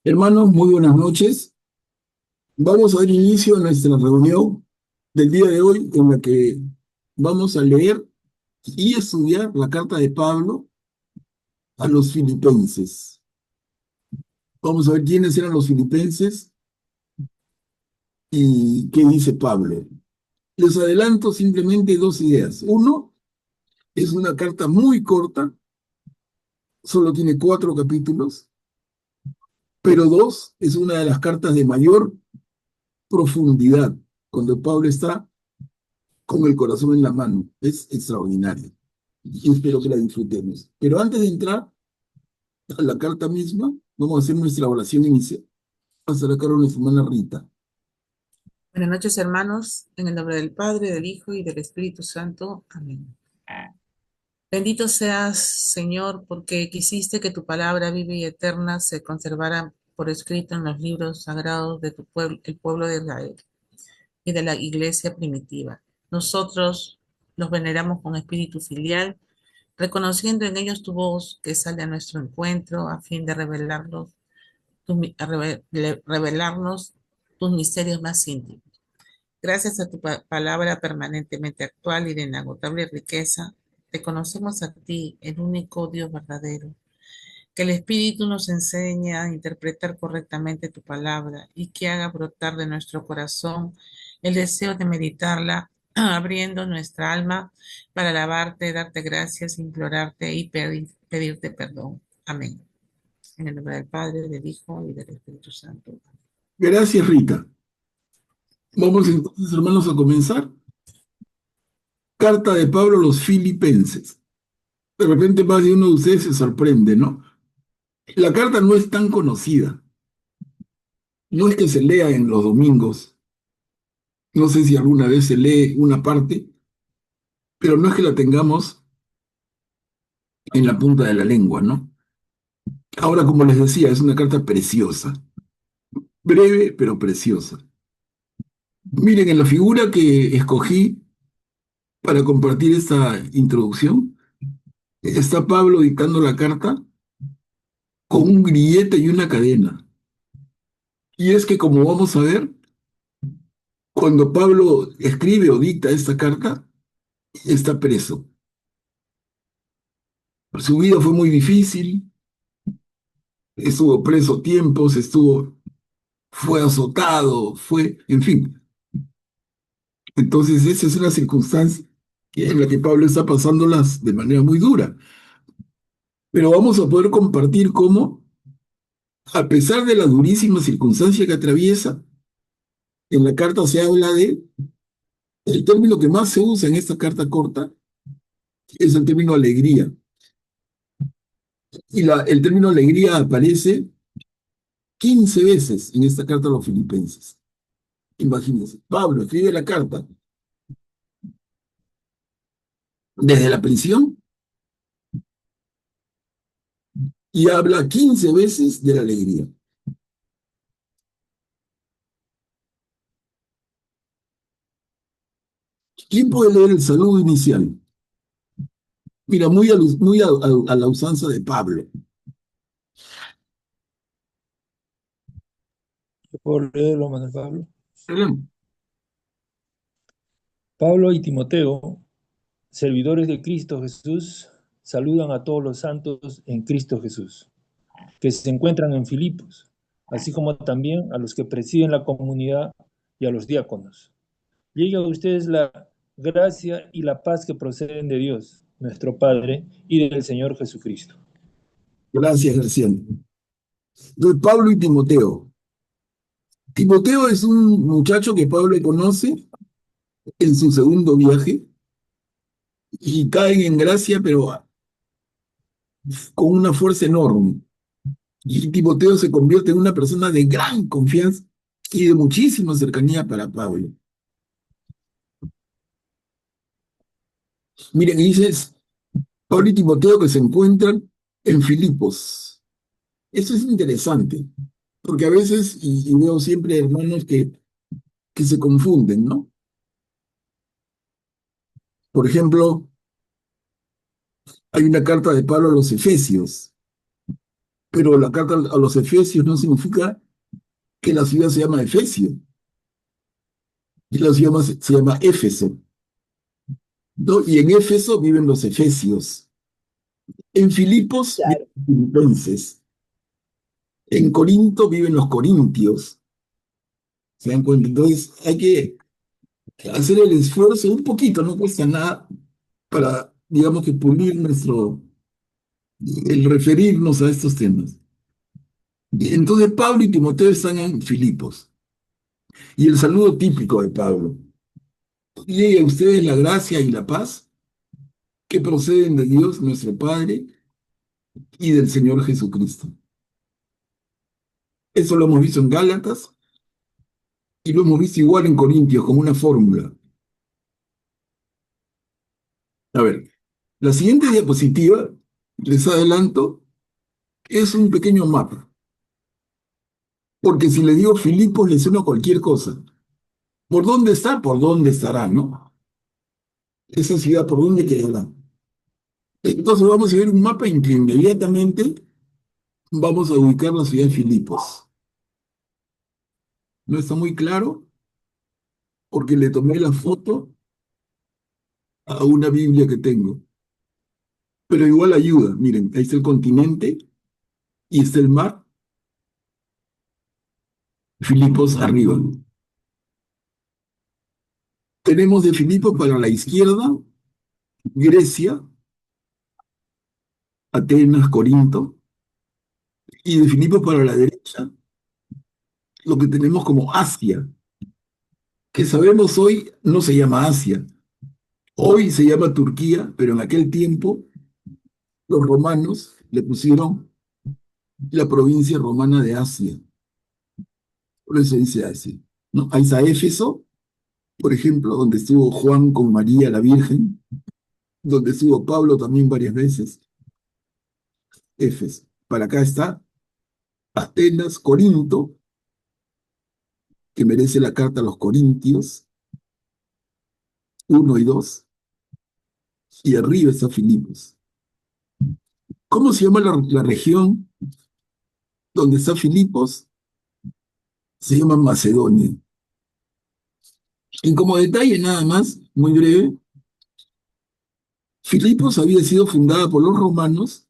Hermanos, muy buenas noches. Vamos a dar inicio a nuestra reunión del día de hoy en la que vamos a leer y estudiar la carta de Pablo a los filipenses. Vamos a ver quiénes eran los filipenses y qué dice Pablo. Les adelanto simplemente dos ideas. Uno, es una carta muy corta, solo tiene 4 capítulos, pero dos, es una de las cartas de mayor profundidad, cuando Pablo está con el corazón en la mano. Es extraordinario. Y espero que la disfrutemos. Pero antes de entrar a la carta misma, vamos a hacer nuestra oración inicial. Pasar a cargo de nuestra hermana Rita. Buenas noches, hermanos, en el nombre del Padre, del Hijo y del Espíritu Santo. Amén. Bendito seas, Señor, porque quisiste que tu palabra viva y eterna se conservara por escrito en los libros sagrados de tu pueblo, el pueblo de Israel y de la iglesia primitiva. Nosotros los veneramos con espíritu filial, reconociendo en ellos tu voz que sale a nuestro encuentro a fin de revelarnos tus misterios más íntimos. Gracias a tu palabra permanentemente actual y de inagotable riqueza, te conocemos a ti, el único Dios verdadero. Que el Espíritu nos enseñe a interpretar correctamente tu palabra y que haga brotar de nuestro corazón el deseo de meditarla, abriendo nuestra alma para alabarte, darte gracias, implorarte y pedirte perdón. Amén. En el nombre del Padre, del Hijo y del Espíritu Santo. Gracias, Rita. Vamos entonces, hermanos, a comenzar. Carta de Pablo a los filipenses. De repente más de uno de ustedes se sorprende, ¿no? La carta no es tan conocida. No es que se lea en los domingos. No sé si alguna vez se lee una parte, pero no es que la tengamos en la punta de la lengua, ¿no? Ahora, como les decía, es una carta preciosa. Breve, pero preciosa. Miren, en la figura que escogí para compartir esta introducción, está Pablo dictando la carta con un grillete y una cadena. Y es que, como vamos a ver, cuando Pablo escribe o dicta esta carta, está preso. Su vida fue muy difícil, estuvo preso tiempos, fue azotado, en fin. Entonces, esa es una circunstancia en la que Pablo está pasándolas de manera muy dura. Pero vamos a poder compartir cómo, a pesar de la durísima circunstancia que atraviesa, en la carta se habla de, el término que más se usa en esta carta corta es el término alegría. Y el término alegría aparece 15 veces en esta carta a los filipenses. Imagínense, Pablo escribe la carta desde la prisión y habla 15 veces de la alegría. ¿Quién puede leer el saludo inicial? Mira, muy a la usanza de Pablo. Yo puedo leerlo, Manuel Pablo. Adelante. Pablo y Timoteo, servidores de Cristo Jesús, saludan a todos los santos en Cristo Jesús, que se encuentran en Filipos, así como también a los que presiden la comunidad y a los diáconos. Llegue a ustedes la gracia y la paz que proceden de Dios, nuestro Padre, y del Señor Jesucristo. Gracias, Graciela. Entonces, Pablo y Timoteo. Timoteo es un muchacho que Pablo conoce en su segundo viaje y caen en gracia, pero con una fuerza enorme. Y Timoteo se convierte en una persona de gran confianza y de muchísima cercanía para Pablo. Miren, dices, Pablo y Timoteo que se encuentran en Filipos. Eso es interesante, porque a veces, y veo siempre hermanos que se confunden, ¿no? Por ejemplo, hay una carta de Pablo a los Efesios. Pero la carta a los Efesios no significa que la ciudad se llama Efesio, y la ciudad se llama Éfeso, ¿no? Y en Éfeso viven los efesios, en Filipos viven Claro. los filipenses, en Corinto viven los corintios. ¿Se dan cuenta? Entonces hay que hacer el esfuerzo un poquito, no cuesta nada, para, digamos que pulir el referirnos a estos temas. Y entonces Pablo y Timoteo están en Filipos. Y el saludo típico de Pablo: llegue a ustedes la gracia y la paz que proceden de Dios nuestro Padre y del Señor Jesucristo. Eso lo hemos visto en Gálatas y lo hemos visto igual en Corintios como una fórmula. A ver, la siguiente diapositiva, les adelanto, es un pequeño mapa. Porque si le digo Filipos, le suena cualquier cosa. ¿Por dónde está? ¿Por dónde estará, no? Esa ciudad, ¿por dónde quedará? Entonces vamos a ver un mapa y inmediatamente vamos a ubicar la ciudad de Filipos. No está muy claro porque le tomé la foto a una Biblia que tengo. Pero igual ayuda. Miren, ahí está el continente y está el mar. Filipos arriba. Tenemos de Filipos para la izquierda Grecia, Atenas, Corinto, y de Filipos para la derecha lo que tenemos como Asia, que sabemos hoy no se llama Asia. Hoy se llama Turquía, pero en aquel tiempo los romanos le pusieron la provincia romana de Asia. Por eso dice Asia, ¿no? Ahí está Éfeso, por ejemplo, donde estuvo Juan con María la Virgen, donde estuvo Pablo también varias veces. Éfeso. Para acá está Atenas, Corinto, que merece la carta a los Corintios, 1 y 2, y arriba está Filipos. ¿Cómo se llama la región donde está Filipos? Se llama Macedonia. Y como detalle nada más, muy breve, Filipos había sido fundada por los romanos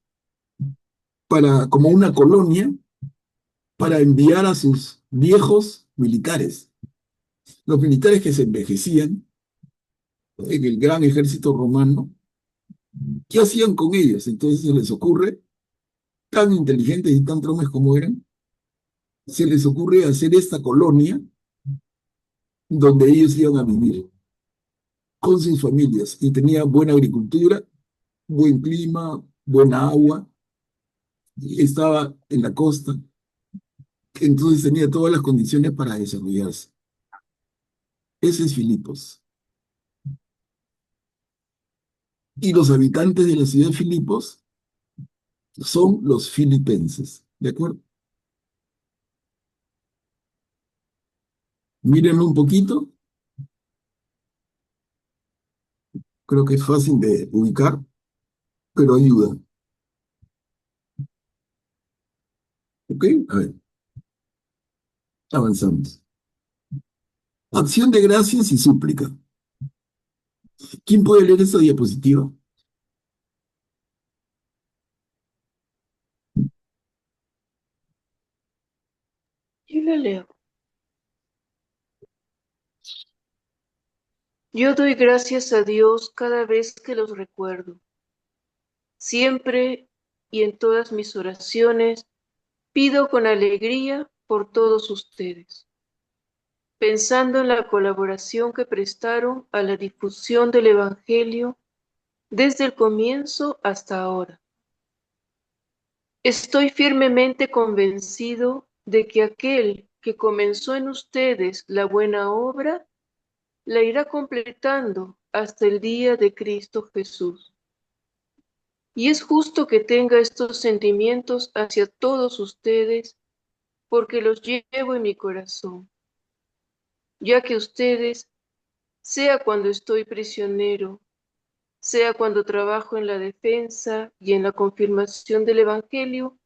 como una colonia para enviar a sus viejos militares, los militares que se envejecían en el gran ejército romano. ¿Qué hacían con ellos? Entonces se les ocurre, tan inteligentes y tan tromes como eran, se les ocurre hacer esta colonia donde ellos iban a vivir con sus familias y tenía buena agricultura, buen clima, buena agua, y estaba en la costa, entonces tenía todas las condiciones para desarrollarse. Ese es Filipos. Y los habitantes de la ciudad de Filipos son los filipenses, ¿de acuerdo? Mírenlo un poquito, creo que es fácil de ubicar, pero ayuda. ¿Ok? A ver, avanzamos. Acción de gracias y súplica. ¿Quién puede leer esta diapositiva? Yo la leo. Yo doy gracias a Dios cada vez que los recuerdo. Siempre y en todas mis oraciones pido con alegría por todos ustedes, pensando en la colaboración que prestaron a la difusión del Evangelio desde el comienzo hasta ahora. Estoy firmemente convencido de que aquel que comenzó en ustedes la buena obra, la irá completando hasta el día de Cristo Jesús. Y es justo que tenga estos sentimientos hacia todos ustedes, porque los llevo en mi corazón, ya que ustedes, sea cuando estoy prisionero, sea cuando trabajo en la defensa y en la confirmación del Evangelio,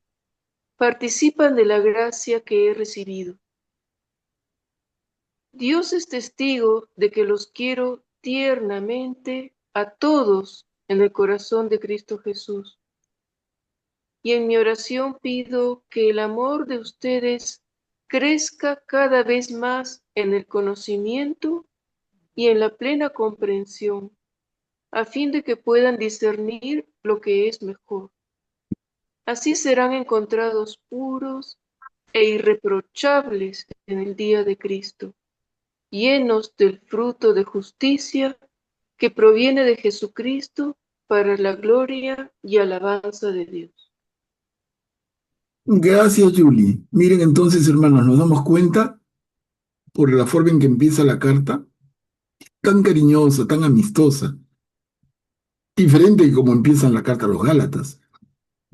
participan de la gracia que he recibido. Dios es testigo de que los quiero tiernamente a todos en el corazón de Cristo Jesús. Y en mi oración pido que el amor de ustedes crezca cada vez más en el conocimiento y en la plena comprensión, a fin de que puedan discernir lo que es mejor. Así serán encontrados puros e irreprochables en el día de Cristo, llenos del fruto de justicia que proviene de Jesucristo para la gloria y alabanza de Dios. Gracias, Julie. Miren entonces, hermanos, nos damos cuenta por la forma en que empieza la carta, tan cariñosa, tan amistosa, diferente de como empiezan la carta a los Gálatas,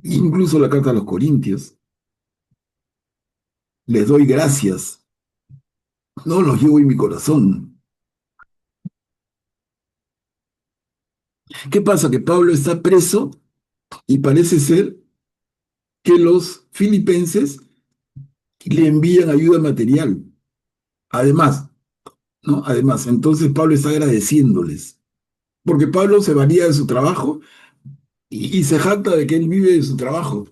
incluso la carta a los Corintios. Les doy gracias, no los llevo en mi corazón. ¿Qué pasa? Que Pablo está preso y parece ser que los filipenses le envían ayuda material. Además, ¿no? Además, entonces Pablo está agradeciéndoles, porque Pablo se valía de su trabajo y se jacta de que él vive de su trabajo,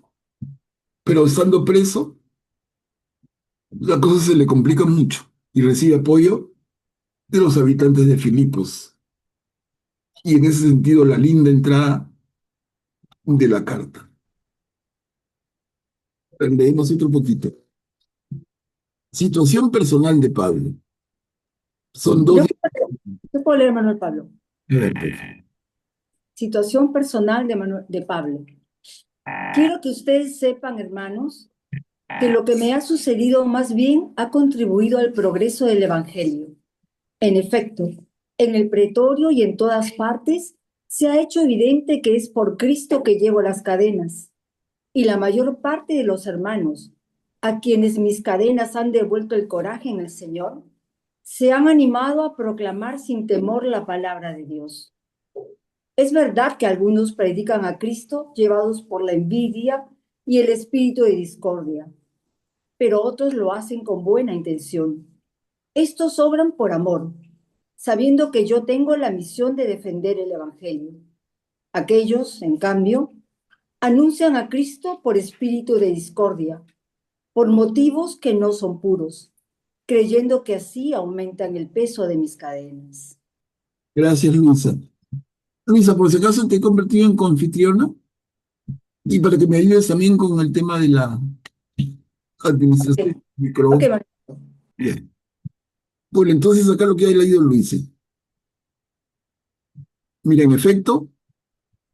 pero estando preso, la cosa se le complica mucho y recibe apoyo de los habitantes de Filipos. Y en ese sentido, la linda entrada de la carta. Leemos otro poquito. Situación personal de Pablo. Son dos. Yo puedo leer, Manuel Pablo. Situación personal de Pablo. Quiero que ustedes sepan, hermanos, que lo que me ha sucedido más bien ha contribuido al progreso del Evangelio. En efecto, en el pretorio y en todas partes se ha hecho evidente que es por Cristo que llevo las cadenas. Y la mayor parte de los hermanos, a quienes mis cadenas han devuelto el coraje en el Señor, se han animado a proclamar sin temor la palabra de Dios. Es verdad que algunos predican a Cristo llevados por la envidia y el espíritu de discordia, pero otros lo hacen con buena intención. Estos obran por amor, sabiendo que yo tengo la misión de defender el Evangelio. Aquellos, en cambio, anuncian a Cristo por espíritu de discordia, por motivos que no son puros, creyendo que así aumentan el peso de mis cadenas. Gracias, Luisa. Luisa, por si acaso te he convertido en confitriona y para que me ayudes también con el tema de la administración del micrófono. Ok, Bien. Bueno, entonces acá lo que ha leído Luisa. Mira, en efecto,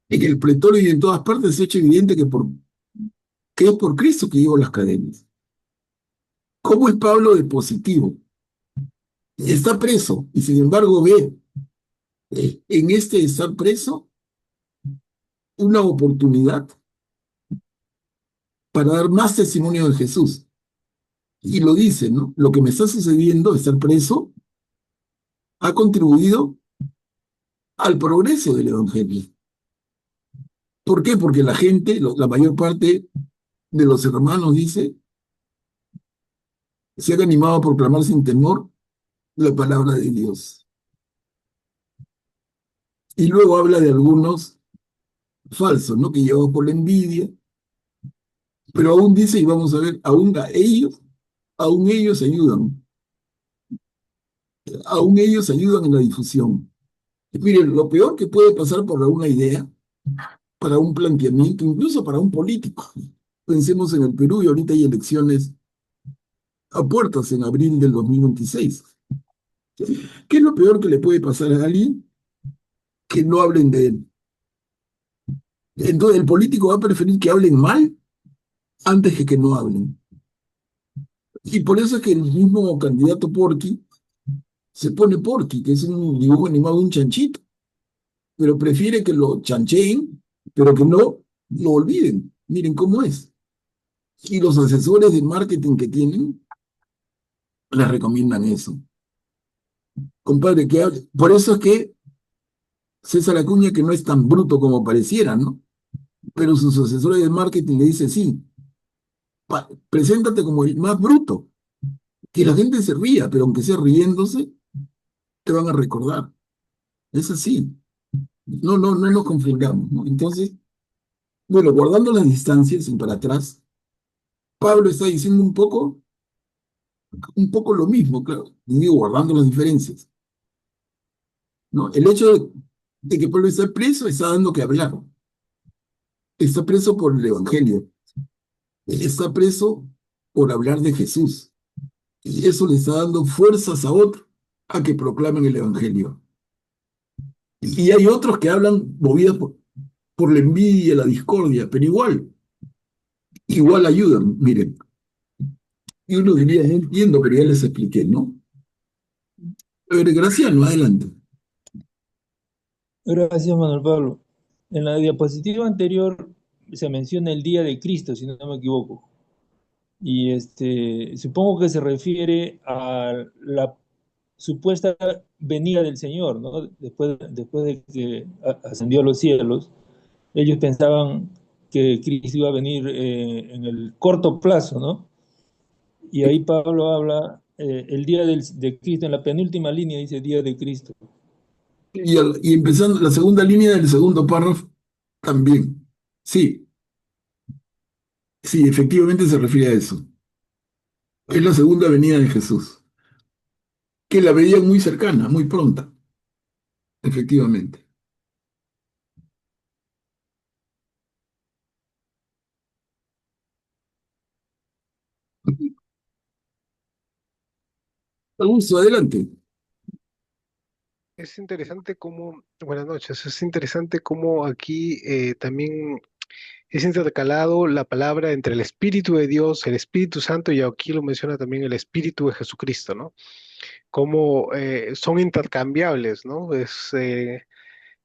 en el pretorio y en todas partes se ha hecho evidente que es por Cristo que llevo las cadenas. ¿Cómo es Pablo de positivo? Está preso y sin embargo ve en este estar preso una oportunidad para dar más testimonio de Jesús. Y lo dice, ¿no? Lo que me está sucediendo, estar preso, ha contribuido al progreso del Evangelio. ¿Por qué? Porque la gente, la mayor parte de los hermanos, dice, se han animado a proclamar sin temor la palabra de Dios. Y luego habla de algunos falsos, ¿no? Que llevados por la envidia, pero aún dice, y vamos a ver, aún ellos ayudan. Aún ellos ayudan en la difusión. Y miren, lo peor que puede pasar por una idea, para un planteamiento, incluso para un político. Pensemos en el Perú y ahorita hay elecciones a puertas en abril del 2026. ¿Qué es lo peor que le puede pasar a alguien? Que no hablen de él. Entonces el político va a preferir que hablen mal antes que no hablen. Y por eso es que el mismo candidato Porky se pone Porky, que es un dibujo animado de un chanchito, pero prefiere que lo chancheen, pero que no lo olviden. Miren cómo es. Y los asesores de marketing que tienen les recomiendan eso. Compadre, que hable. Por eso es que César Acuña, que no es tan bruto como pareciera, ¿no? Pero sus asesores de marketing le dicen sí. Preséntate como el más bruto, que la gente se ría, pero aunque sea riéndose, te van a recordar. Es así. No nos confundamos, ¿no? Entonces, bueno, guardando las distancias y para atrás, Pablo está diciendo un poco lo mismo, claro, y digo, guardando las diferencias, ¿no? El hecho de que Pablo está preso está dando que hablar. Está preso por el Evangelio. Está preso por hablar de Jesús. Y eso le está dando fuerzas a otros a que proclamen el Evangelio. Y hay otros que hablan movidos por la envidia, la discordia, pero igual ayudan, miren. Y uno diría, no entiendo, pero ya les expliqué, ¿no? A ver, Graciano, adelante. Gracias, Manuel Pablo. En la diapositiva anterior se menciona el día de Cristo, si no me equivoco. Y supongo que se refiere a la supuesta venida del Señor, ¿no? Después de que ascendió a los cielos, ellos pensaban que Cristo iba a venir en el corto plazo, ¿no? Y ahí Pablo habla el día de Cristo, en la penúltima línea dice día de Cristo. Y empezando la segunda línea del segundo párrafo, también. Sí, sí, efectivamente se refiere a eso. Es la segunda venida de Jesús, que la veían muy cercana, muy pronta, efectivamente. Augusto, adelante. Es interesante cómo, buenas noches, es interesante cómo aquí también es intercalado la palabra entre el Espíritu de Dios, el Espíritu Santo, y aquí lo menciona también el Espíritu de Jesucristo, ¿no? Cómo son intercambiables, ¿no? Es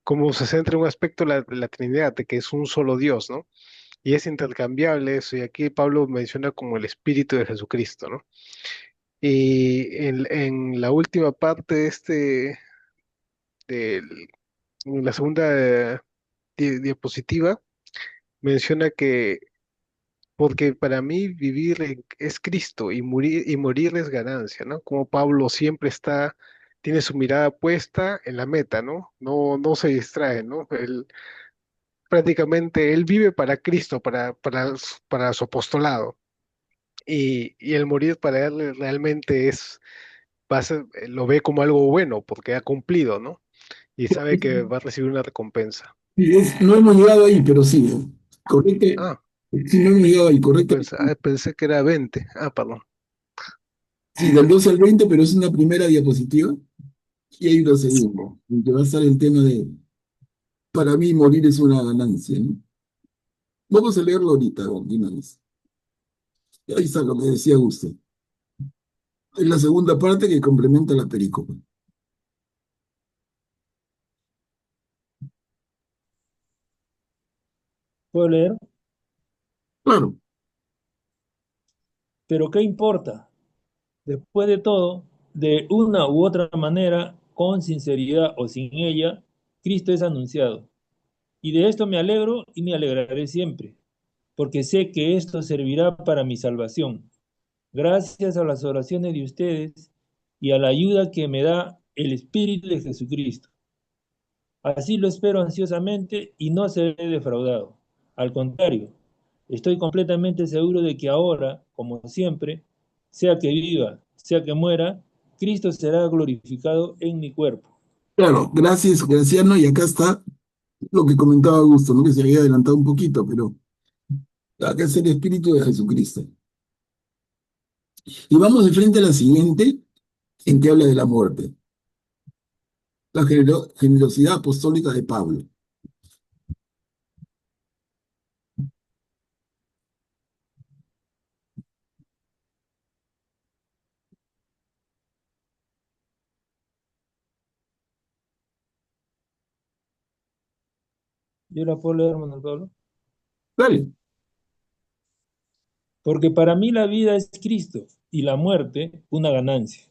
como se centra en un aspecto la Trinidad, de que es un solo Dios, ¿no? Y es intercambiable eso, y aquí Pablo menciona como el Espíritu de Jesucristo, ¿no? Y en la última parte de del- en la segunda diapositiva, menciona que porque para mí vivir es Cristo y morir es ganancia, ¿no? Como Pablo siempre tiene su mirada puesta en la meta, ¿no? No se distrae, ¿no? Prácticamente él vive para Cristo, para su apostolado. Y el morir para él realmente lo ve como algo bueno, porque ha cumplido, ¿no? Y sabe que va a recibir una recompensa. Sí, no hemos llegado ahí, pero sí, correcto. Ah, Sí, no hemos llegado ahí, correcto. pensé que era 20. Ah, perdón. Sí, del 12 al 20, pero es una primera diapositiva y hay una segunda, en que va a estar el tema de, para mí, morir es una ganancia, ¿no? Vamos a leerlo ahorita, de una vez. Ahí está lo que decía usted. Es la segunda parte que complementa la pericopa. ¿Puedo leer? Claro, Pero ¿qué importa? Después de todo, de una u otra manera, con sinceridad o sin ella, Cristo es anunciado. Y de esto me alegro y me alegraré siempre, porque sé que esto servirá para mi salvación, gracias a las oraciones de ustedes y a la ayuda que me da el Espíritu de Jesucristo. Así lo espero ansiosamente y no seré defraudado. Al contrario, estoy completamente seguro de que ahora, como siempre, sea que viva, sea que muera, Cristo será glorificado en mi cuerpo. claro, gracias, Graciano, y acá está lo que comentaba Augusto, ¿no? Que se había adelantado un poquito, pero acá es el Espíritu de Jesucristo. Y vamos de frente a la siguiente, en que habla de la muerte. La generosidad apostólica de Pablo. ¿Yo la puedo leer, Manuel Pablo? Dale. Porque para mí la vida es Cristo y la muerte una ganancia.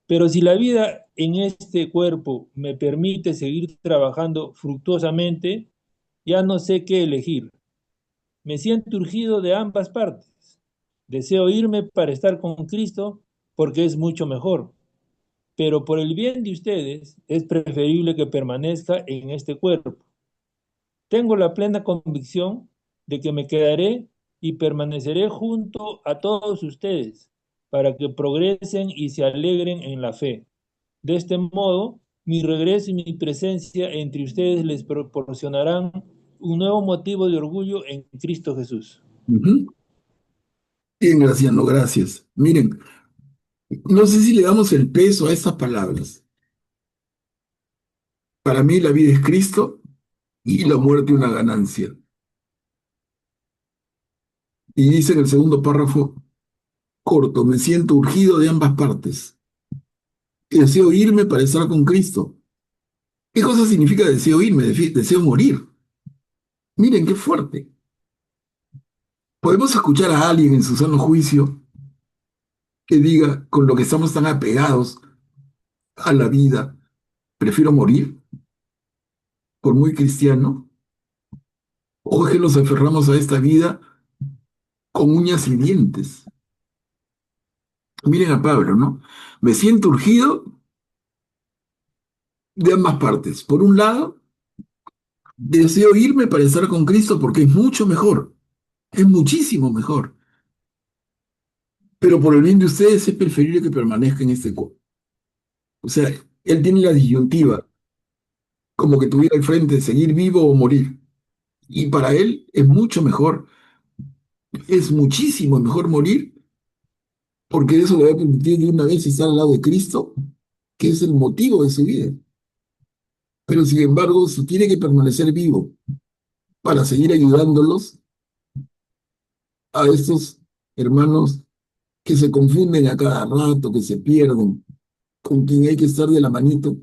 Pero si la vida en este cuerpo me permite seguir trabajando fructuosamente, ya no sé qué elegir. Me siento urgido de ambas partes. Deseo irme para estar con Cristo porque es mucho mejor, pero por el bien de ustedes es preferible que permanezca en este cuerpo. Tengo la plena convicción de que me quedaré y permaneceré junto a todos ustedes para que progresen y se alegren en la fe. De este modo, mi regreso y mi presencia entre ustedes les proporcionarán un nuevo motivo de orgullo en Cristo Jesús. Ujú. Bien, Graciano, gracias. Miren, no sé si le damos el peso a estas palabras. Para mí la vida es Cristo y la muerte una ganancia. Y dice en el segundo párrafo corto, me siento urgido de ambas partes. Y deseo irme para estar con Cristo. ¿Qué cosa significa deseo irme? Deseo morir. Miren qué fuerte. Podemos escuchar a alguien en su sano juicio que diga, con lo que estamos tan apegados a la vida, prefiero morir, por muy cristiano, o es que nos aferramos a esta vida con uñas y dientes. Miren a Pablo, ¿no? Me siento urgido de ambas partes. Por un lado, deseo irme para estar con Cristo porque es mucho mejor, es muchísimo mejor. Pero por el bien de ustedes es preferible que permanezca en este cuerpo. O sea, él tiene la disyuntiva, como que tuviera al frente seguir vivo o morir. Y para él es mucho mejor, es muchísimo mejor morir, porque eso le va a permitir de una vez estar al lado de Cristo, que es el motivo de su vida. Pero sin embargo, si tiene que permanecer vivo para seguir ayudándolos a estos hermanos que se confunden a cada rato, que se pierden, con quien hay que estar de la manito,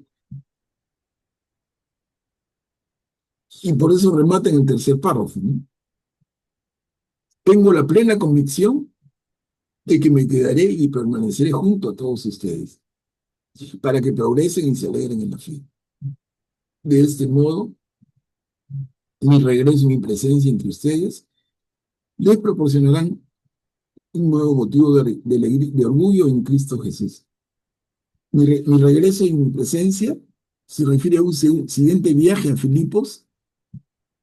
y por eso remata en el tercer párrafo, ¿no? Tengo la plena convicción de que me quedaré y permaneceré junto a todos ustedes, para que progresen y se alegren en la fe. De este modo, mi regreso y mi presencia entre ustedes les proporcionarán un nuevo motivo de orgullo en Cristo Jesús. Mi regreso y mi presencia se refiere a un siguiente viaje a Filipos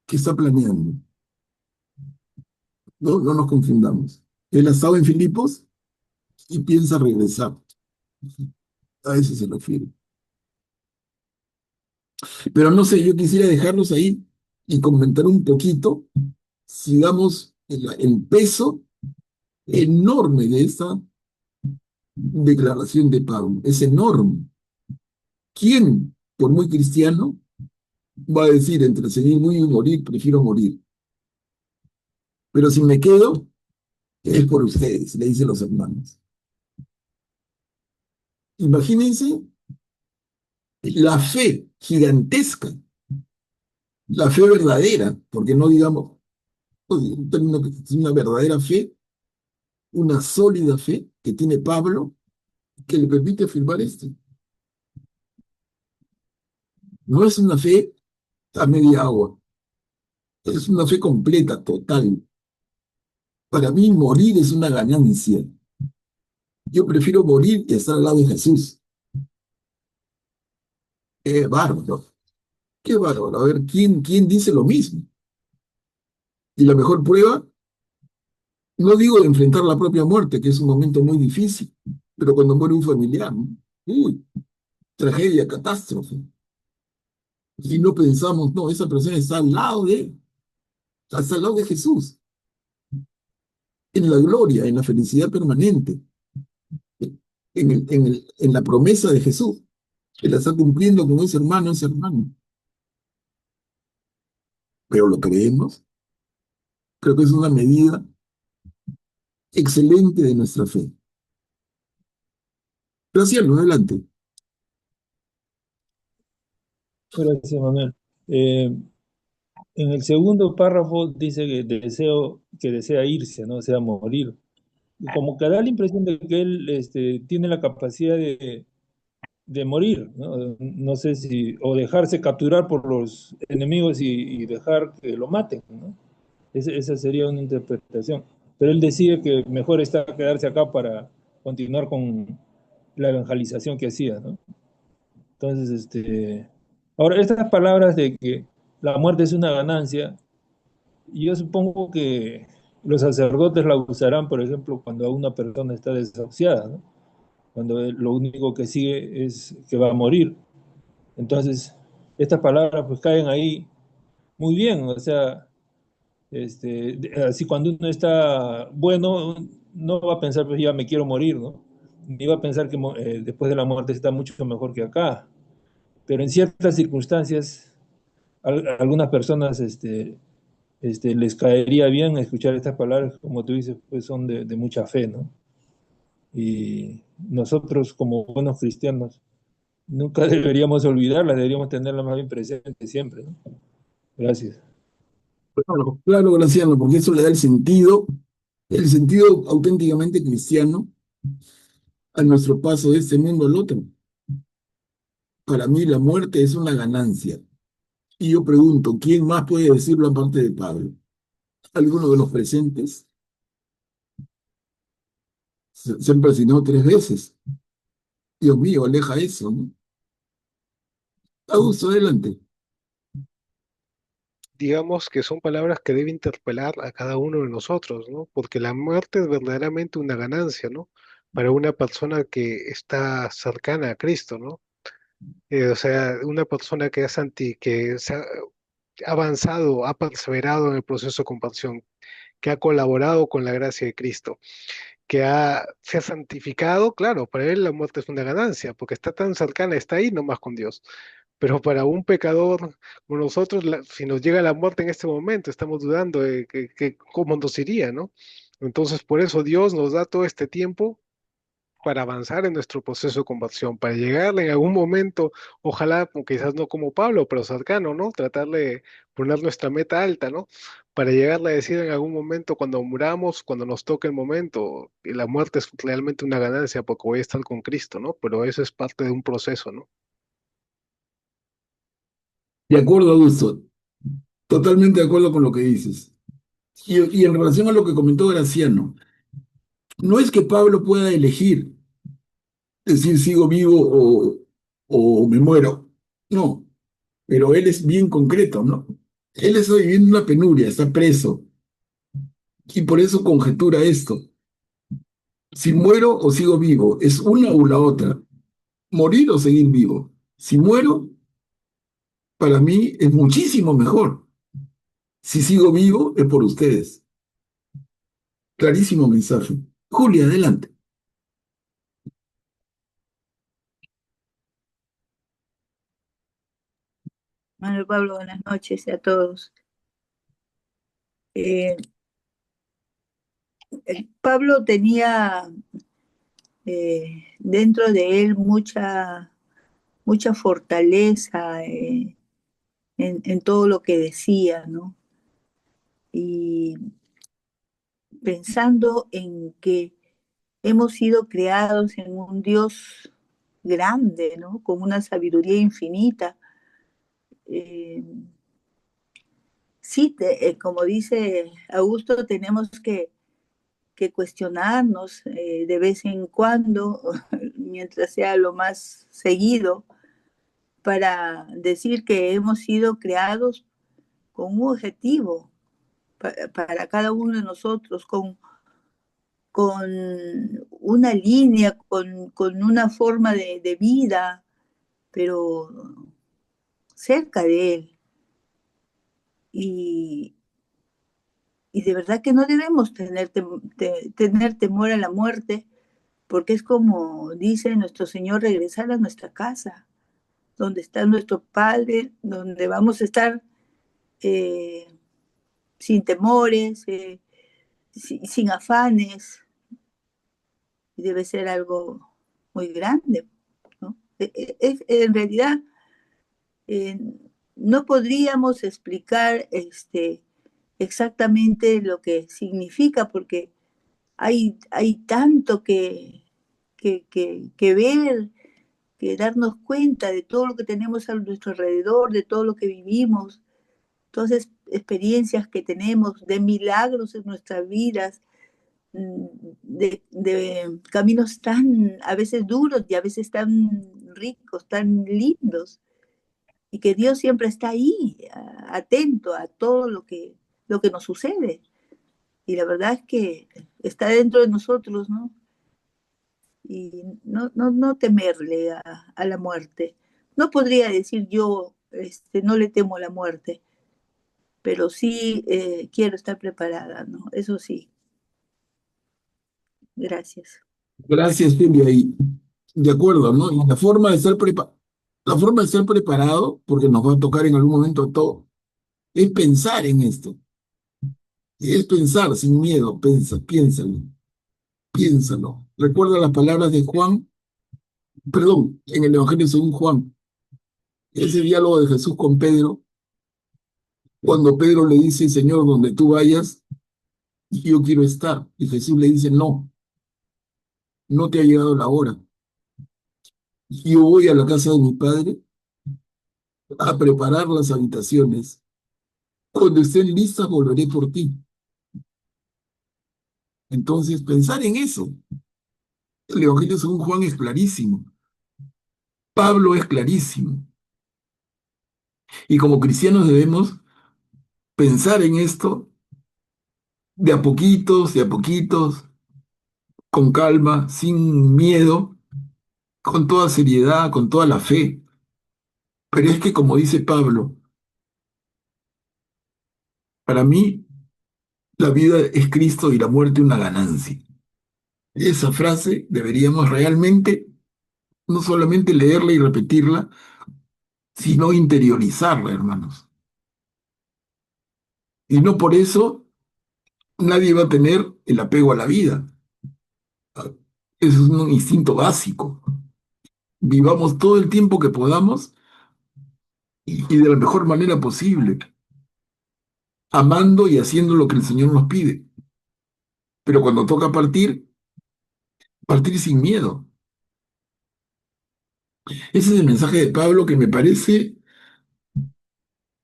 que está planeando. No, no nos confundamos. Él ha estado en Filipos y piensa regresar. A eso se refiere. Pero no sé, yo quisiera dejarlos ahí y comentar un poquito, sigamos el peso enorme de esta declaración de Pablo. Es enorme. ¿Quién, por muy cristiano, va a decir entre seguir muy y morir, prefiero morir? Pero si me quedo, es por ustedes, le dicen los hermanos. Imagínense la fe gigantesca, la fe verdadera, porque no digamos, un término que es una verdadera fe, una sólida fe que tiene Pablo, que le permite afirmar esto. No es una fe a media agua, es una fe completa, total. Para mí morir es una ganancia. Yo prefiero morir que estar al lado de Jesús. Qué bárbaro, qué bárbaro. A ver, ¿quién dice lo mismo? Y la mejor prueba, no digo de enfrentar la propia muerte, que es un momento muy difícil, pero cuando muere un familiar, ¿no? Uy, tragedia, catástrofe. Y no pensamos, no, esa persona está al lado de Jesús, en la gloria, en la felicidad permanente, en la promesa de Jesús, que la está cumpliendo con ese hermano, ese hermano. Pero lo creemos, creo que es una medida excelente de nuestra fe. Gracias, adelante. Gracias, Manuel. En el segundo párrafo dice que desea irse, ¿no? O sea, morir. Y como que da la impresión de que él tiene la capacidad de morir, ¿no? No sé si, o dejarse capturar por los enemigos y dejar que lo maten, ¿no? Esa sería una interpretación. pero él decide que mejor está quedarse acá para continuar con la evangelización que hacía, ¿no? Entonces, ahora, estas palabras de que la muerte es una ganancia, yo supongo que los sacerdotes la usarán, por ejemplo, cuando una persona está desahuciada, ¿no? Cuando lo único que sigue es que va a morir. Entonces, estas palabras pues caen ahí muy bien, o sea, así cuando uno está bueno, no va a pensar, pues ya me quiero morir, ¿no? Ni va a pensar que después de la muerte está mucho mejor que acá. Pero en ciertas circunstancias, algunas personas les caería bien escuchar estas palabras, como tú dices, pues son de mucha fe, ¿no? Y nosotros como buenos cristianos nunca deberíamos olvidarlas, deberíamos tenerlas más bien presentes siempre, ¿no? Gracias. Claro, claro, Graciano, porque eso le da el sentido auténticamente cristiano a nuestro paso de este mundo al otro. Para mí la muerte es una ganancia. Y yo pregunto, ¿quién más puede decirlo aparte de Pablo? ¿Alguno de los presentes? Se han persignado 3 veces. Dios mío, aleja eso, ¿no? Augusto, adelante. Digamos que son palabras que debe interpelar a cada uno de nosotros, ¿no? Porque la muerte es verdaderamente una ganancia, ¿no? Para una persona que está cercana a Cristo, ¿no? O sea, una persona que se ha avanzado, ha perseverado en el proceso de compasión, que ha colaborado con la gracia de Cristo, se ha santificado, claro, para él la muerte es una ganancia, porque está tan cercana, está ahí nomás con Dios. Pero para un pecador como nosotros, si nos llega la muerte en este momento, estamos dudando de cómo nos iría, ¿no? Entonces, por eso Dios nos da todo este tiempo para avanzar en nuestro proceso de conversión, para llegarle en algún momento, ojalá, quizás no como Pablo, pero cercano, ¿no? Tratar de poner nuestra meta alta, ¿no? Para llegarle a decir en algún momento, cuando muramos, cuando nos toque el momento, y la muerte es realmente una ganancia porque voy a estar con Cristo, ¿no? Pero eso es parte de un proceso, ¿no? De acuerdo, Augusto. Totalmente de acuerdo con lo que dices. Y en relación a lo que comentó Graciano, no es que Pablo pueda elegir decir sigo vivo o me muero. No, pero él es bien concreto, ¿no? Él está viviendo una penuria, está preso, y por eso conjetura esto. Si muero o sigo vivo, es una o la otra. Morir o seguir vivo. Si muero, para mí es muchísimo mejor. Si sigo vivo, es por ustedes. Clarísimo mensaje. Julia, adelante. Manuel Pablo, buenas noches a todos. Eh, Pablo tenía dentro de él mucha fortaleza en todo lo que decía, ¿no? Y pensando en que hemos sido creados en un Dios grande, ¿no? Con una sabiduría infinita. Eh, sí, como dice Augusto, tenemos que cuestionarnos de vez en cuando, mientras sea lo más seguido, para decir que hemos sido creados con un objetivo para cada uno de nosotros, con una línea, con una forma de vida, pero cerca de Él. Y, y de verdad que no debemos tener temor a la muerte, porque es como dice nuestro Señor, regresar a nuestra casa, donde está nuestro Padre, donde vamos a estar eh, sin temores, sin afanes, y debe ser algo muy grande, ¿no? En realidad, eh, no podríamos explicar exactamente lo que significa, porque hay tanto que ver, que darnos cuenta de todo lo que tenemos a nuestro alrededor, de todo lo que vivimos, todas experiencias que tenemos, de milagros en nuestras vidas, de caminos tan a veces duros y a veces tan ricos, tan lindos, y que Dios siempre está ahí, atento a todo lo que nos sucede. Y la verdad es que está dentro de nosotros, ¿no? Y no temerle a la muerte. No podría decir yo, no le temo a la muerte, pero sí quiero estar preparada, ¿no? Eso sí. Gracias. Gracias, Silvia. Y de acuerdo, ¿no? Y la forma de estar preparado, porque nos va a tocar en algún momento a todos, es pensar en esto. Es pensar sin miedo, piénsalo, piénsalo. Recuerda las palabras de Juan, perdón, en el Evangelio según Juan, ese diálogo de Jesús con Pedro, cuando Pedro le dice, Señor, donde tú vayas, yo quiero estar. Y Jesús le dice, no, no te ha llegado la hora. Yo voy a la casa de mi padre a preparar las habitaciones. Cuando estén listas, volveré por ti. Entonces, pensar en eso. El Evangelio según Juan es clarísimo. Pablo es clarísimo. Y como cristianos debemos pensar en esto de a poquitos, con calma, sin miedo, con toda seriedad, con toda la fe. Pero es que, como dice Pablo, para mí la vida es Cristo y la muerte una ganancia. Esa frase deberíamos realmente no solamente leerla y repetirla, sino interiorizarla, hermanos. Y no por eso nadie va a tener el apego a la vida. Eso es un instinto básico. Vivamos todo el tiempo que podamos y de la mejor manera posible, amando y haciendo lo que el Señor nos pide. Pero cuando toca partir, partir sin miedo. Ese es el mensaje de Pablo que me parece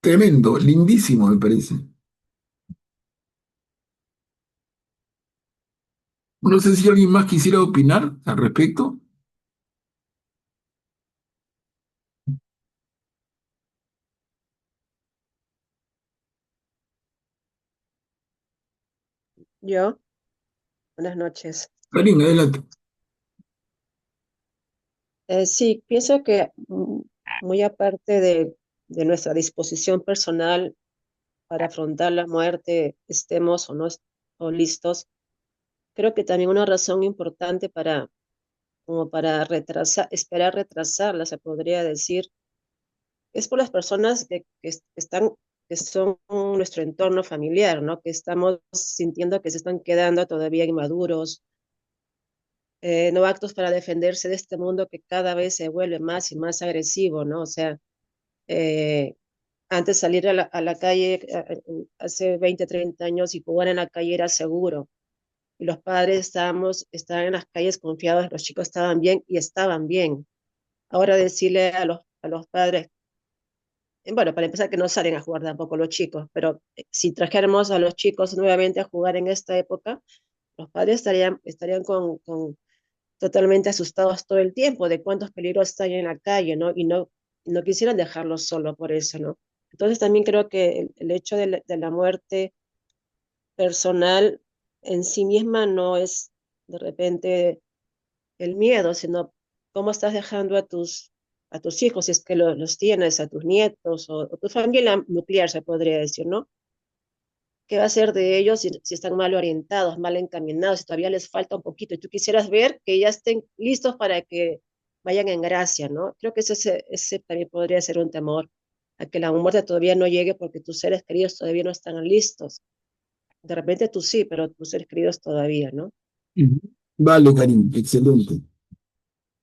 tremendo, lindísimo, me parece. No sé si alguien más quisiera opinar al respecto. Yo, buenas noches. Karin, adelante. Sí, pienso que muy aparte de nuestra disposición personal para afrontar la muerte, estemos o no o listos, creo que también una razón importante como para esperar retrasarla, se podría decir, es por las personas que son nuestro entorno familiar, ¿no? Que estamos sintiendo que se están quedando todavía inmaduros, no actos para defenderse de este mundo que cada vez se vuelve más y más agresivo, ¿no? O sea, eh, antes salir a la calle hace 20, 30 años y jugar en la calle era seguro. Y los padres estaban en las calles confiados, los chicos estaban bien y estaban bien. Ahora decirle a los padres, bueno, para empezar que no salen a jugar tampoco los chicos, pero si trajéramos a los chicos nuevamente a jugar en esta época, los padres estarían con totalmente asustados todo el tiempo de cuántos peligros hay en la calle, ¿no? No quisieran dejarlos solo por eso, ¿no? Entonces también creo que el hecho de la muerte personal en sí misma no es de repente el miedo, sino cómo estás dejando a tus hijos, si es que los tienes, a tus nietos o tu familia nuclear, se podría decir, ¿no? ¿Qué va a ser de ellos si están mal orientados, mal encaminados, si todavía les falta un poquito? Y tú quisieras ver que ya estén listos para que vayan en gracia, ¿no? Creo que ese también podría ser un temor, a que la muerte todavía no llegue porque tus seres queridos todavía no están listos. De repente tú sí, pero tus seres queridos todavía, ¿no? Ujú. Vale, Karim, excelente.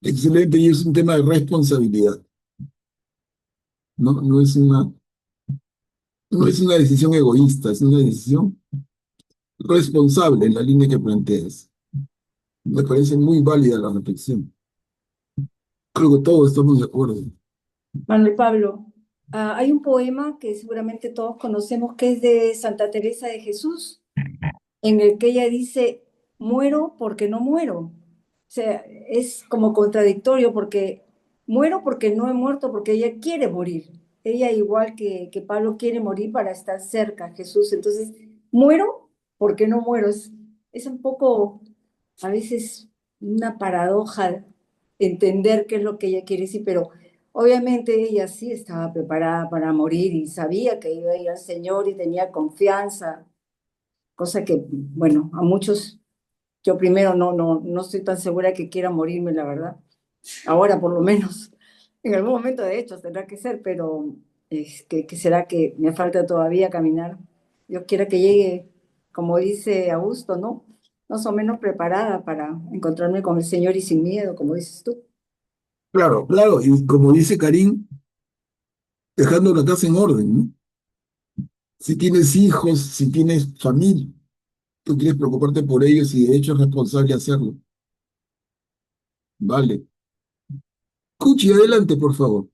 Excelente, y es un tema de responsabilidad. No es una decisión egoísta, es una decisión responsable en la línea que planteas. Me parece muy válida la reflexión. Creo que todos estamos de acuerdo. Manuel Pablo, hay un poema que seguramente todos conocemos que es de Santa Teresa de Jesús, en el que ella dice, muero porque no muero. O sea, es como contradictorio porque muero porque no he muerto, porque ella quiere morir. Ella, igual que Pablo, quiere morir para estar cerca a Jesús. Entonces, muero porque no muero. Es un poco, a veces, una paradoja entender qué es lo que ella quiere decir, pero obviamente ella sí estaba preparada para morir y sabía que iba a ir al Señor y tenía confianza, cosa que, bueno, a muchos, yo primero no estoy tan segura que quiera morirme, la verdad. Ahora, por lo menos, en algún momento, de hecho, tendrá que ser, pero es que será que me falta todavía caminar. Yo quiero que llegue, como dice Augusto, ¿no? Más o menos preparada para encontrarme con el Señor y sin miedo, como dices tú. Claro, claro, y como dice Karim, dejando la casa en orden, ¿no? Si tienes hijos, si tienes familia, tú quieres preocuparte por ellos y de hecho es responsable hacerlo. Vale. Cuchi, adelante, por favor.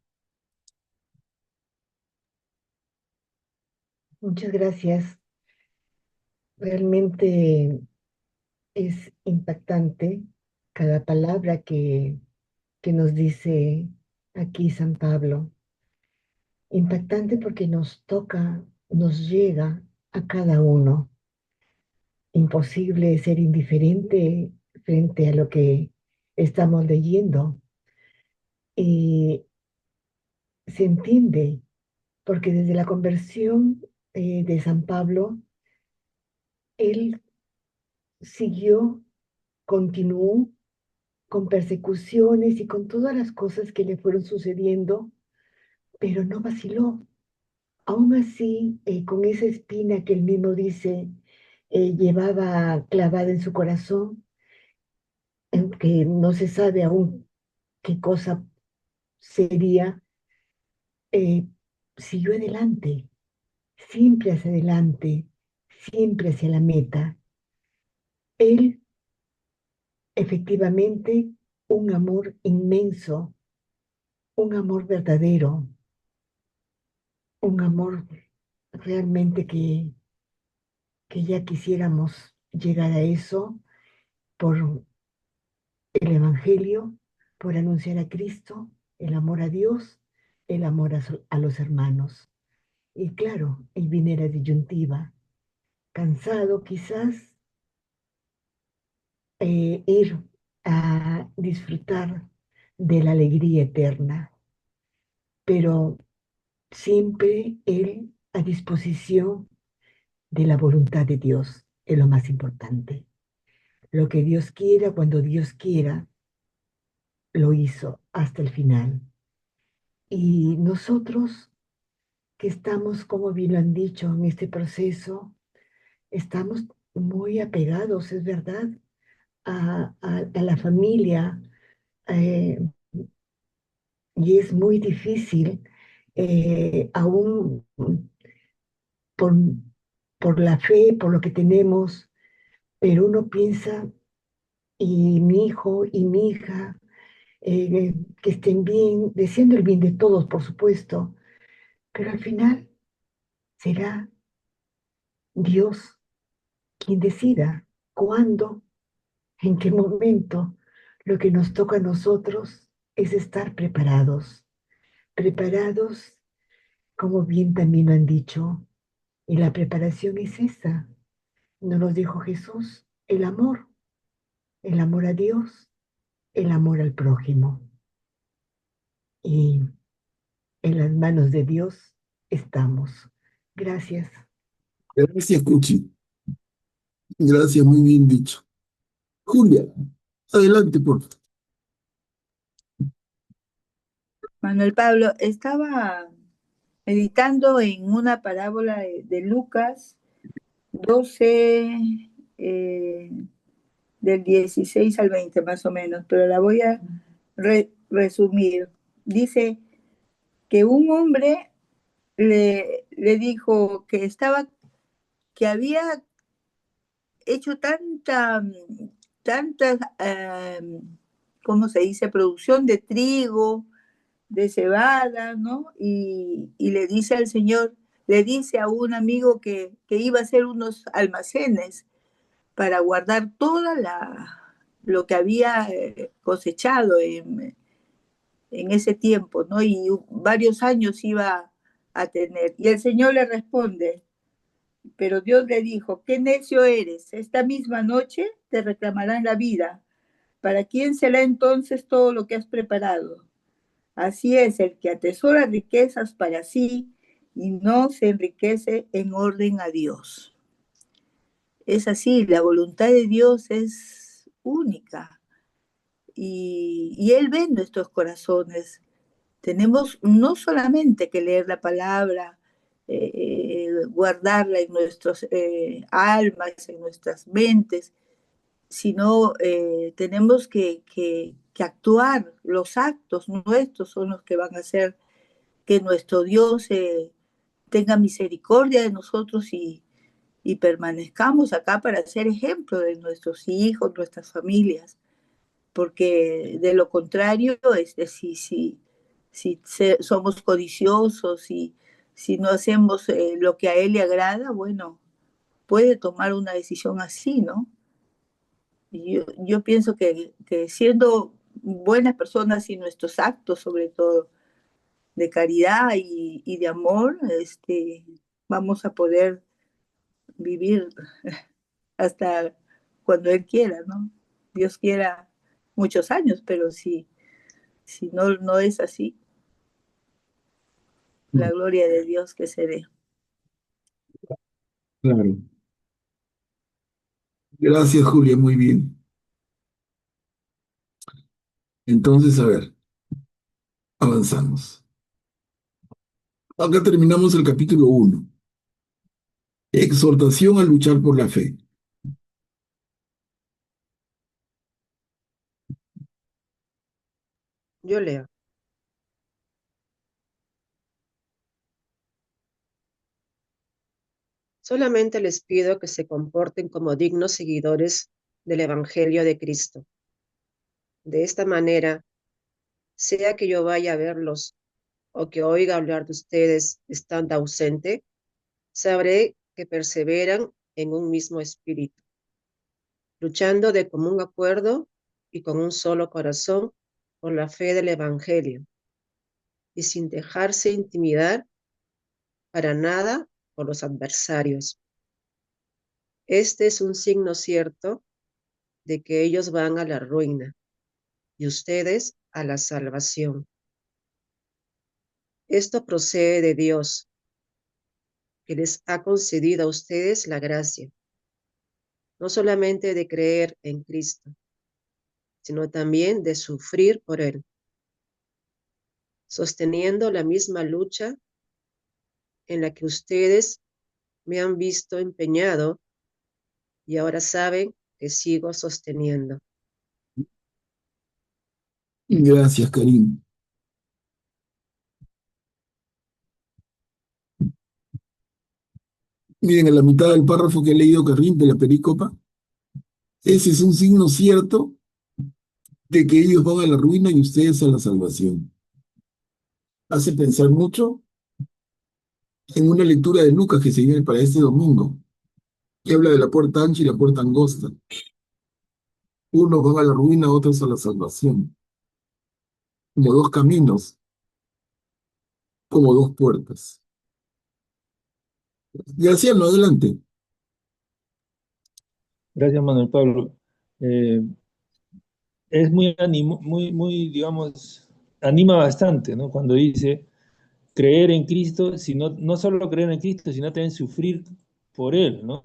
Muchas gracias. Realmente es impactante cada palabra que nos dice aquí San Pablo. Impactante porque nos toca, nos llega a cada uno. Imposible ser indiferente frente a lo que estamos leyendo. Y se entiende, porque desde la conversión de San Pablo, él siguió, continuó con persecuciones y con todas las cosas que le fueron sucediendo, pero no vaciló. Aún así, con esa espina que él mismo dice, llevaba clavada en su corazón, aunque no se sabe aún qué cosa sería, eh, siguió adelante, siempre hacia adelante, siempre hacia la meta. Él, efectivamente, un amor inmenso, un amor verdadero, un amor realmente que ya quisiéramos llegar a eso por el Evangelio, por anunciar a Cristo, el amor a Dios, el amor a los hermanos. Y claro, y viene la disyuntiva, cansado quizás, ir a disfrutar de la alegría eterna, pero siempre Él a disposición de la voluntad de Dios, es lo más importante. Lo que Dios quiera, cuando Dios quiera, lo hizo hasta el final. Y nosotros que estamos, como bien lo han dicho, en este proceso, estamos muy apegados, es verdad, a la familia, eh, y es muy difícil, aún por, por la fe, por lo que tenemos, pero uno piensa, y mi hijo y mi hija, que estén bien, deseando el bien de todos, por supuesto, pero al final será Dios quien decida cuándo, en qué momento. Lo que nos toca a nosotros es estar preparados, preparados, como bien también lo han dicho, y la preparación es esa. Nos lo dijo Jesús, el amor a Dios, el amor al prójimo. Y en las manos de Dios estamos. Gracias. Gracias, Cuchi. Gracias, muy bien dicho. Julia, adelante, por favor. Manuel Pablo, estaba meditando en una parábola de Lucas 12, del 16 al 20 más o menos, pero la voy a resumir. Dice que un hombre le dijo que había hecho tanta, ¿cómo se dice?, producción de trigo, de cebada, ¿no? Y le dice al Señor, le dice a un amigo que iba a hacer unos almacenes para guardar lo que había cosechado en ese tiempo, ¿no? Y varios años iba a tener. Y el Señor le responde, pero Dios le dijo, qué necio eres, esta misma noche te reclamarán la vida. ¿Para quién será entonces todo lo que has preparado? Así es, el que atesora riquezas para sí y no se enriquece en orden a Dios. Es así, la voluntad de Dios es única y Él ve nuestros corazones. Tenemos no solamente que leer la palabra, guardarla en nuestras almas, en nuestras mentes, sino tenemos que actuar. Los actos nuestros son los que van a hacer que nuestro Dios tenga misericordia de nosotros y permanezcamos acá para ser ejemplo de nuestros hijos, nuestras familias, porque de lo contrario, si somos codiciosos y si no hacemos lo que a Él le agrada, bueno, puede tomar una decisión así, ¿no? Yo pienso que siendo buenas personas y nuestros actos, sobre todo, de caridad y de amor, vamos a poder vivir hasta cuando Él quiera, ¿no? Dios quiera muchos años, pero si no es así, la gloria de Dios que se dé. Claro. Gracias, Julia, muy bien. Entonces, a ver, avanzamos. Acá terminamos el capítulo 1. Exhortación a luchar por la fe. Yo leo. Solamente les pido que se comporten como dignos seguidores del Evangelio de Cristo. De esta manera, sea que yo vaya a verlos o que oiga hablar de ustedes estando ausente, sabré que perseveran en un mismo espíritu, luchando de común acuerdo y con un solo corazón por la fe del Evangelio, y sin dejarse intimidar para nada por los adversarios. Este es un signo cierto de que ellos van a la ruina y ustedes a la salvación. Esto procede de Dios, que les ha concedido a ustedes la gracia, no solamente de creer en Cristo, sino también de sufrir por Él, sosteniendo la misma lucha en la que ustedes me han visto empeñado y ahora saben que sigo sosteniendo. Gracias, Karim. Miren, en la mitad del párrafo que he leído, Karim, de la perícopa, ese es un signo cierto de que ellos van a la ruina y ustedes a la salvación. Hace pensar mucho en una lectura de Lucas que se viene para este domingo, que habla de la puerta ancha y la puerta angosta. Unos van a la ruina, otros a la salvación. Como dos caminos, como dos puertas. Graciano, adelante. Gracias, Manuel Pablo. Es muy, digamos, anima bastante, ¿no? Cuando dice creer en Cristo, sino, no solo creer en Cristo, sino también sufrir por Él, ¿no?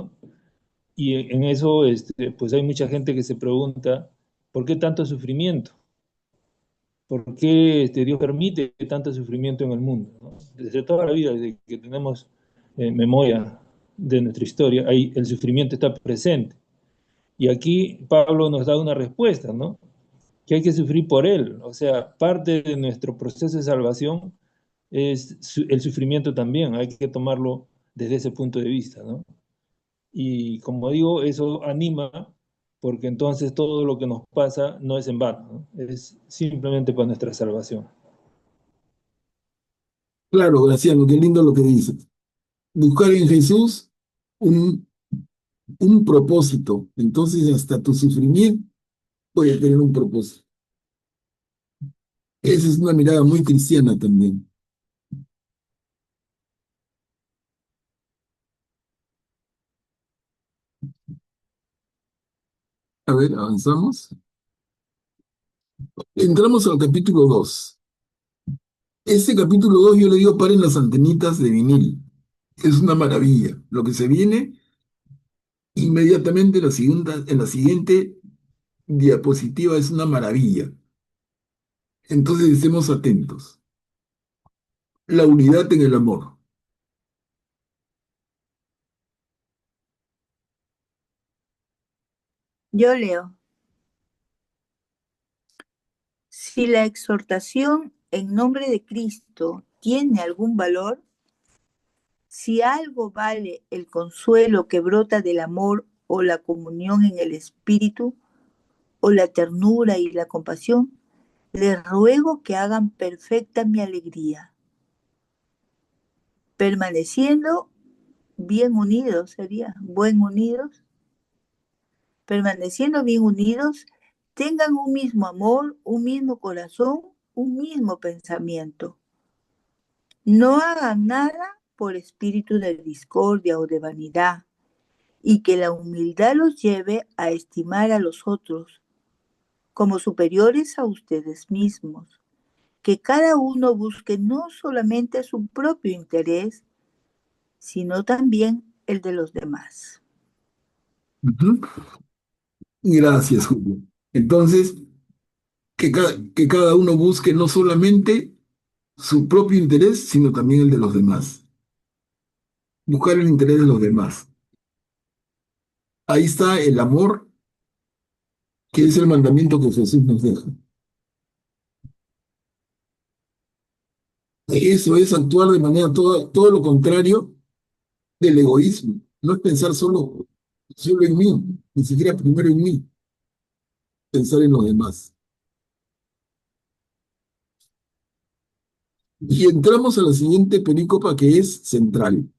Y en eso, pues hay mucha gente que se pregunta, ¿por qué tanto sufrimiento? ¿Por qué Dios permite tanto sufrimiento en el mundo, ¿no? Desde toda la vida, desde que tenemos memoria de nuestra historia, ahí el sufrimiento está presente. Y aquí Pablo nos da una respuesta, ¿no? Que hay que sufrir por Él. O sea, parte de nuestro proceso de salvación es el sufrimiento también, hay que tomarlo desde ese punto de vista, ¿no? Y como digo, eso anima, porque entonces todo lo que nos pasa no es en vano, ¿no? Es simplemente para nuestra salvación. Claro, Graciano, qué lindo lo que dices. Buscar en Jesús un un propósito. Entonces, hasta tu sufrimiento puede tener un propósito. Esa es una mirada muy cristiana también. A ver, avanzamos. Entramos al capítulo 2. Este capítulo 2 yo le digo paren las antenitas de vinil. Es una maravilla. Lo que se viene inmediatamente en la siguiente diapositiva es una maravilla. Entonces estemos atentos. La unidad en el amor. Yo leo. Si la exhortación en nombre de Cristo tiene algún valor, si algo vale el consuelo que brota del amor o la comunión en el Espíritu, o la ternura y la compasión, les ruego que hagan perfecta mi alegría, permaneciendo bien unidos, permaneciendo bien unidos, tengan un mismo amor, un mismo corazón, un mismo pensamiento. No hagan nada por espíritu de discordia o de vanidad, y que la humildad los lleve a estimar a los otros como superiores a ustedes mismos. Que cada uno busque no solamente su propio interés, sino también el de los demás. Ujú. Gracias, Julio. Entonces, que cada uno busque no solamente su propio interés, sino también el de los demás. Buscar el interés de los demás. Ahí está el amor, que es el mandamiento que Jesús nos deja. Eso es actuar de manera todo lo contrario del egoísmo. No es pensar solo en mí, ni siquiera primero en mí, pensar en los demás. Y entramos a la siguiente perícopa que es central.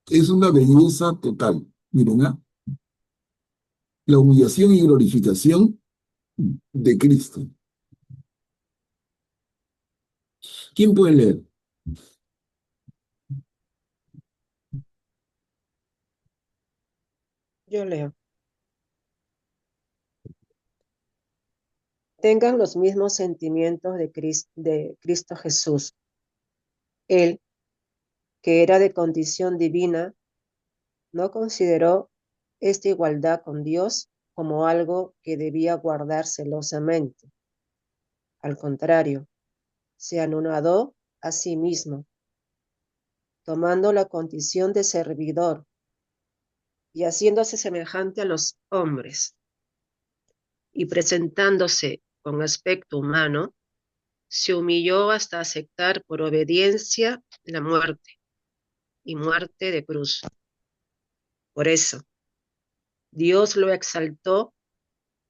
Es una belleza total. Miren, la humillación y glorificación de Cristo. ¿Quién puede leer? Yo leo. Tengan los mismos sentimientos de Cristo Jesús. Él, que era de condición divina, no consideró esta igualdad con Dios como algo que debía guardar celosamente. Al contrario, se anonadó a sí mismo, tomando la condición de servidor y haciéndose semejante a los hombres, y presentándose con aspecto humano, se humilló hasta aceptar por obediencia la muerte, y muerte de cruz. Por eso, Dios lo exaltó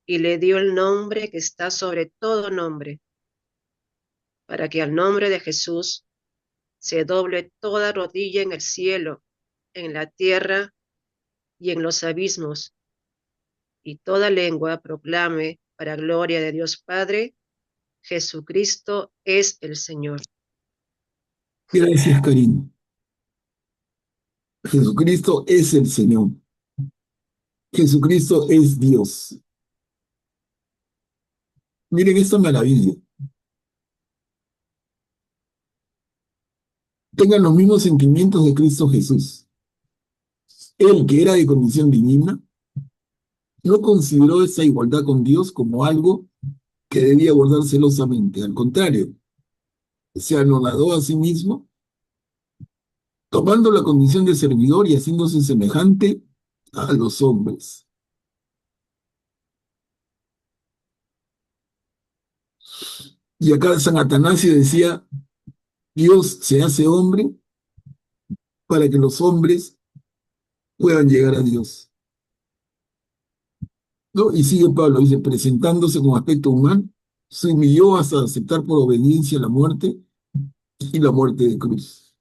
y le dio el nombre que está sobre todo nombre, para que al nombre de Jesús se doble toda rodilla en el cielo, en la tierra y en los abismos, y toda lengua proclame para gloria de Dios Padre, Jesucristo es el Señor. Gracias, Karina. Jesucristo es el Señor. Jesucristo es Dios. Miren esta maravilla. Tengan los mismos sentimientos de Cristo Jesús. Él, que era de condición divina, no consideró esa igualdad con Dios como algo que debía guardar celosamente. Al contrario, se anonadó a sí mismo, tomando la condición de servidor y haciéndose semejante a los hombres. Y acá San Atanasio decía, Dios se hace hombre para que los hombres puedan llegar a Dios. ¿No? Y sigue Pablo, dice, presentándose con aspecto humano, se humilló hasta aceptar por obediencia la muerte y la muerte de cruz.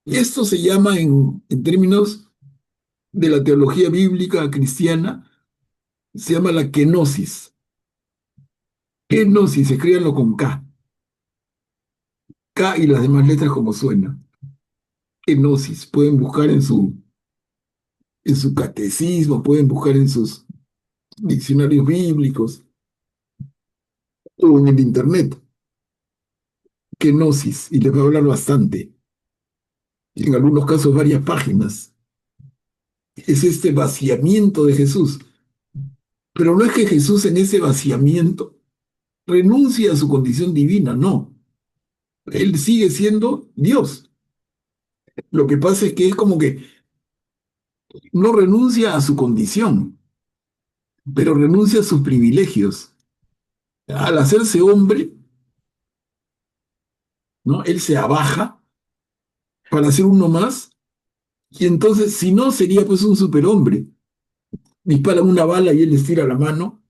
Esto se llama en términos de la teología bíblica cristiana se llama la kenosis. Kenosis, escríbanlo con K. K y las demás letras como suena. Kenosis. Pueden buscar en su catecismo, pueden buscar en sus diccionarios bíblicos o en el internet. Kenosis, y les va a hablar bastante. En algunos casos varias páginas. Es este vaciamiento de Jesús. Pero no es que Jesús en ese vaciamiento renuncie a su condición divina, no. Él sigue siendo Dios. Lo que pasa es que es como que no renuncia a su condición, pero renuncia a sus privilegios. Al hacerse hombre, ¿no? Él se abaja para ser uno más, y entonces, si no, sería pues un superhombre. Disparan una bala y él estira la mano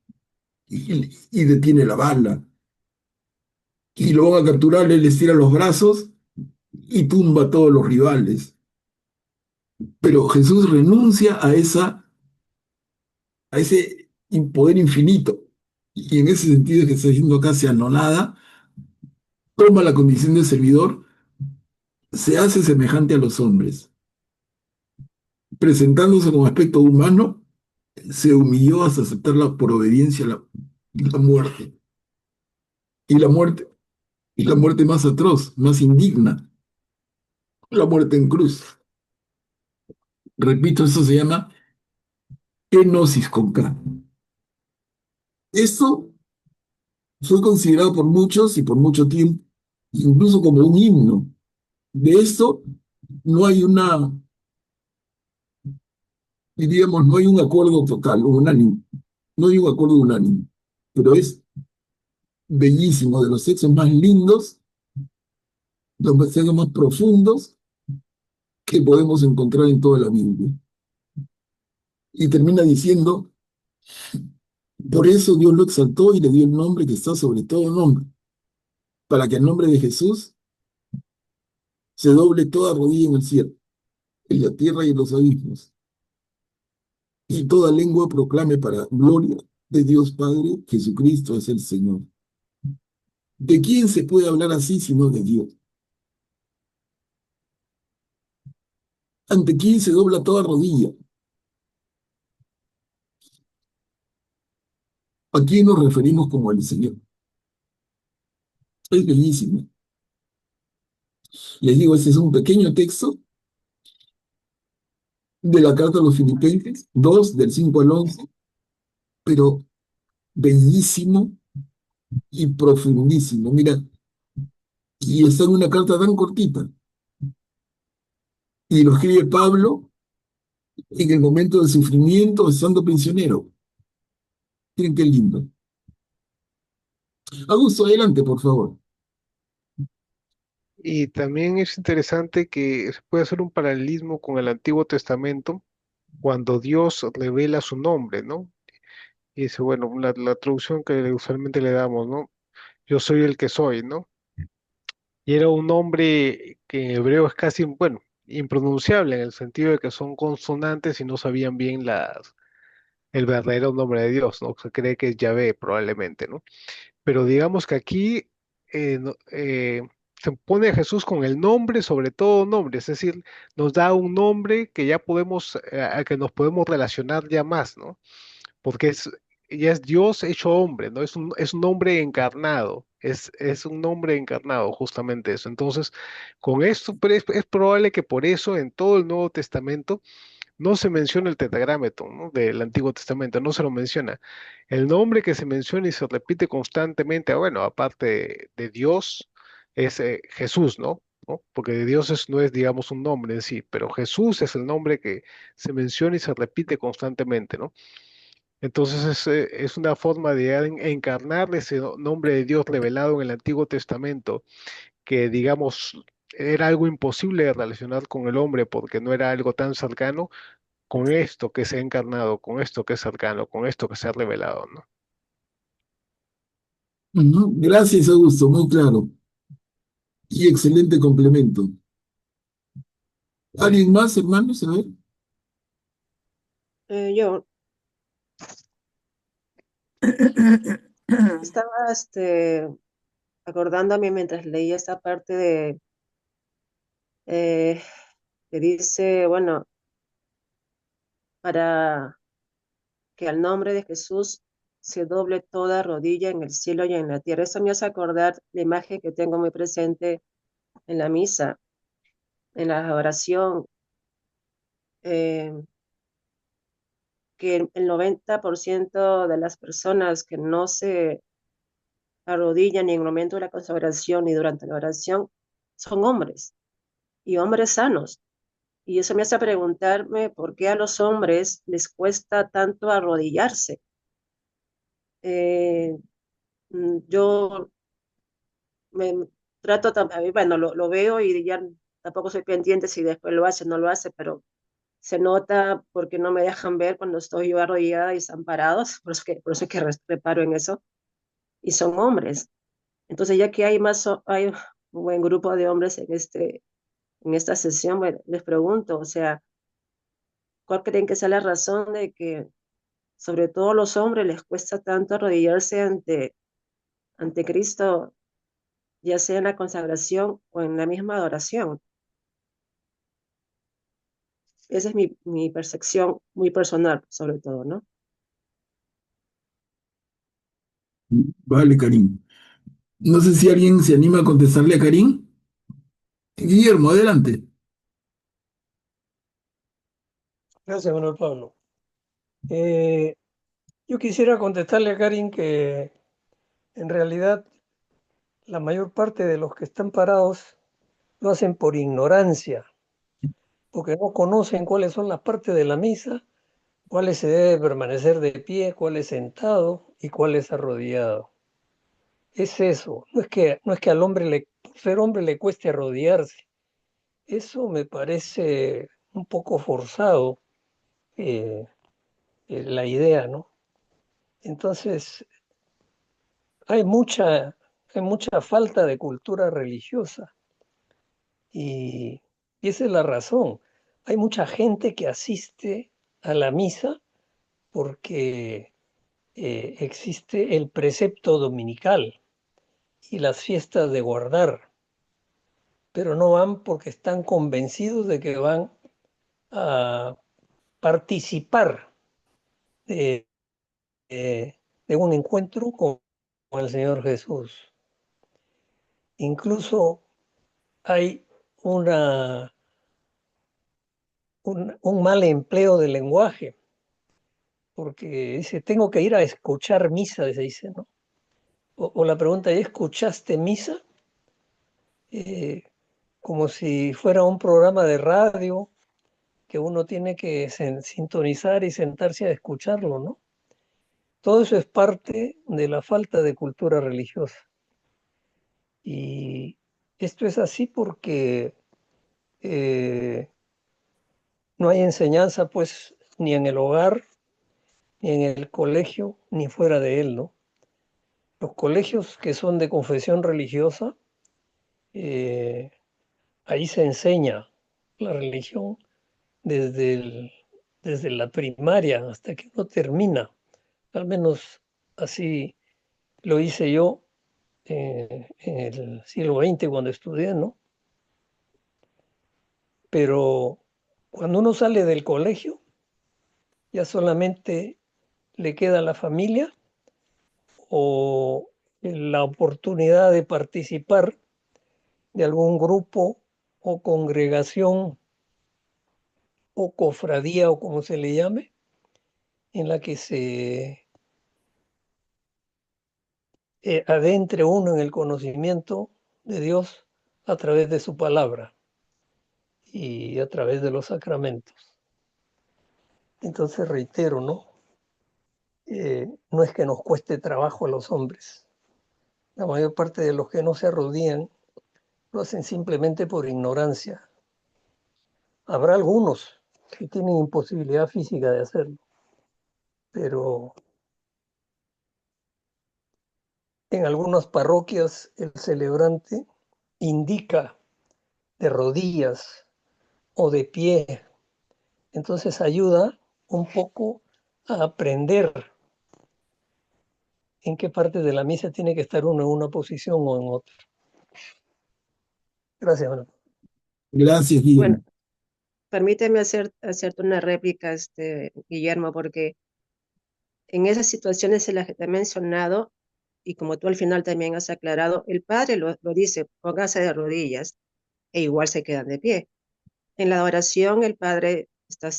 y detiene la bala. Y lo van a capturar, él estira los brazos y tumba a todos los rivales. Pero Jesús renuncia a ese poder infinito. Y en ese sentido que está diciendo acá, se anonada, toma la condición de servidor, se hace semejante a los hombres. Presentándose como aspecto humano, se humilló hasta aceptarla por obediencia a la muerte. Y la muerte, y la muerte más atroz, más indigna, la muerte en cruz. Repito, eso se llama kenosis con K. Esto fue considerado por muchos y por mucho tiempo, incluso como un himno. De esto no hay diríamos, no hay un acuerdo total, unánime. No hay un acuerdo unánime, pero es bellísimo, de los textos más lindos, los textos más profundos que podemos encontrar en toda la Biblia. Y termina diciendo, por eso Dios lo exaltó y le dio el nombre que está sobre todo nombre, para que el nombre de Jesús se doble toda rodilla en el cielo, en la tierra y en los abismos, y toda lengua proclame para gloria de Dios Padre, Jesucristo es el Señor. ¿De quién se puede hablar así sino de Dios? ¿Ante quién se dobla toda rodilla? ¿A quién nos referimos como el Señor? Es bellísimo. Les digo, este es un pequeño texto de la carta a los Filipenses, 2, del 5 al 11, pero bellísimo y profundísimo. Mira, y está en una carta tan cortita. Y lo escribe Pablo en el momento del sufrimiento, estando prisionero. Miren qué lindo. Augusto, adelante, por favor. Y también es interesante que se puede hacer un paralelismo con el Antiguo Testamento cuando Dios revela su nombre, ¿no? Y dice, bueno, la traducción que usualmente le damos, ¿no? Yo soy el que soy, ¿no? Y era un nombre que en hebreo es casi, bueno, impronunciable en el sentido de que son consonantes y no sabían bien el verdadero nombre de Dios, ¿no? Se cree que es Yahvé probablemente, ¿no? Pero digamos que aquí se pone a Jesús con el nombre sobre todo nombre, es decir, nos da un nombre que ya podemos, a que nos podemos relacionar ya más, ¿no? Porque ya es Dios hecho hombre, ¿no? Es un hombre encarnado, es un hombre encarnado, justamente eso. Entonces, con esto, pero es probable que por eso en todo el Nuevo Testamento no se menciona el tetragrametón, ¿no? Del Antiguo Testamento, no se lo menciona. El nombre que se menciona y se repite constantemente, bueno, aparte de Dios, es Jesús, ¿no? ¿No? Porque de Dios no es, digamos, un nombre en sí, pero Jesús es el nombre que se menciona y se repite constantemente, ¿no? Entonces es una forma de encarnar ese nombre de Dios revelado en el Antiguo Testamento, que digamos era algo imposible de relacionar con el hombre porque no era algo tan cercano, con esto que se ha encarnado, con esto que es cercano, con esto que se ha revelado, ¿no? Gracias, Augusto, muy claro. Y excelente complemento. ¿Alguien más, hermanos? A ver. Yo estaba acordándome mientras leía esta parte de que dice, bueno, para que al nombre de Jesús se doble toda rodilla en el cielo y en la tierra. Eso me hace acordar la imagen que tengo muy presente en la misa, en la oración, eh, que el 90% de las personas que no se arrodillan ni en el momento de la consagración ni durante la oración son hombres y hombres sanos. Y eso me hace preguntarme por qué a los hombres les cuesta tanto arrodillarse. Eh, yo me trato también, bueno, lo veo y ya tampoco soy pendiente si después lo hace o no lo hace, pero se nota porque no me dejan ver cuando estoy yo arrodillada y están parados, por eso es que reparo en eso, y son hombres. Entonces, ya que hay un buen grupo de hombres en esta sesión, bueno, les pregunto, o sea, ¿cuál creen que sea la razón de que sobre todo a los hombres les cuesta tanto arrodillarse ante Cristo, ya sea en la consagración o en la misma adoración? Esa es mi percepción muy personal, sobre todo, ¿no? Vale, Karim. No sé si alguien se anima a contestarle a Karim. Guillermo, adelante. Gracias, Manuel Pablo. Yo quisiera contestarle a Karin que en realidad la mayor parte de los que están parados lo hacen por ignorancia, porque no conocen cuáles son las partes de la misa, cuáles se debe permanecer de pie, cuál es sentado y cuál es arrodillado. Es eso, no es que al hombre, por ser hombre, le cueste arrodillarse. Eso me parece un poco forzado, la idea, ¿no? Entonces, hay mucha, hay mucha falta de cultura religiosa y esa es la razón. Hay mucha gente que asiste a la misa porque existe el precepto dominical y las fiestas de guardar, pero no van porque están convencidos de que van a participar de, de un encuentro con el Señor Jesús. Incluso hay un mal empleo del lenguaje, porque dice, tengo que ir a escuchar misa, se dice, ¿no? O la pregunta es, ¿escuchaste misa? Como si fuera un programa de radio que uno tiene que sintonizar y sentarse a escucharlo, ¿no? Todo eso es parte de la falta de cultura religiosa. Y esto es así porque no hay enseñanza, pues, ni en el hogar, ni en el colegio, ni fuera de él, ¿no? Los colegios que son de confesión religiosa, eh, ahí se enseña la religión desde, desde la primaria hasta que uno termina. Al menos así lo hice yo en el siglo XX cuando estudié, ¿no? Pero cuando uno sale del colegio, ya solamente le queda la familia o la oportunidad de participar de algún grupo o congregación o cofradía o como se le llame, en la que se adentre uno en el conocimiento de Dios a través de su palabra y a través de los sacramentos. Entonces reitero, ¿no? No es que nos cueste trabajo a los hombres. La mayor parte de los que no se arrodillan lo hacen simplemente por ignorancia. Habrá algunos que tienen imposibilidad física de hacerlo, pero en algunas parroquias el celebrante indica de rodillas o de pie, entonces ayuda un poco a aprender en qué parte de la misa tiene que estar uno en una posición o en otra. Gracias, hermano. Gracias, Bueno, Guillermo. permíteme hacerte una réplica, Guillermo, porque en esas situaciones en las que te he mencionado, y como tú al final también has aclarado, el padre lo dice, póngase de rodillas, e igual se quedan de pie. En la oración, el padre está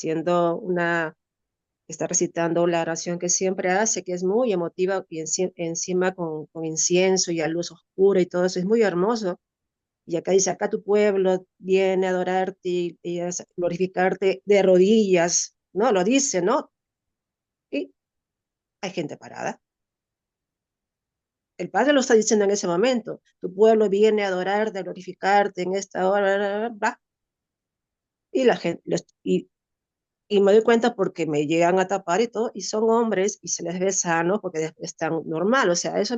recitando la oración que siempre hace, que es muy emotiva, y encima con incienso y a luz oscura y todo eso, es muy hermoso. Y acá dice, acá tu pueblo viene a adorarte y a glorificarte de rodillas, ¿no? Lo dice, ¿no? Y hay gente parada. El Padre lo está diciendo en ese momento. Tu pueblo viene a adorarte, a glorificarte en esta hora, bla, bla, bla. Y la gente, y me doy cuenta porque me llegan a tapar y todo, y son hombres y se les ve sanos porque después están normal. O sea, a eso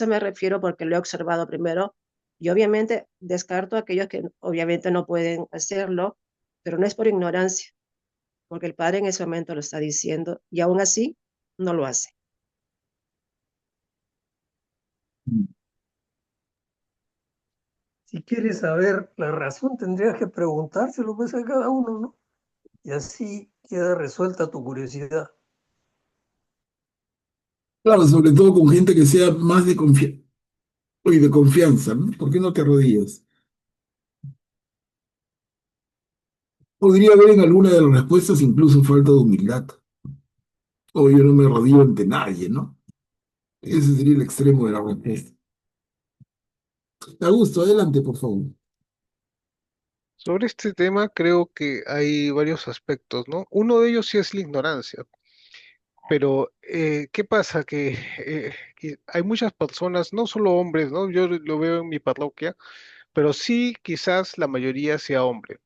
me refiero porque lo he observado primero. Y obviamente descarto a aquellos que obviamente no pueden hacerlo, pero no es por ignorancia, porque el Padre en ese momento lo está diciendo y aún así no lo hace. Si quieres saber la razón, tendrías que preguntárselo pues a cada uno, ¿no? Y así queda resuelta tu curiosidad. Claro, sobre todo con gente que sea más de confianza, ¿no? ¿Por qué no te arrodillas? Podría haber en alguna de las respuestas incluso falta de humildad. O yo no me arrodillo ante nadie, ¿no? Ese sería el extremo de la respuesta. Augusto, adelante, por favor. Sobre este tema creo que hay varios aspectos, ¿no? Uno de ellos sí es la ignorancia, pero ¿qué pasa? Que hay muchas personas, no solo hombres, ¿no? Yo lo veo en mi parroquia, pero sí quizás la mayoría sea hombre.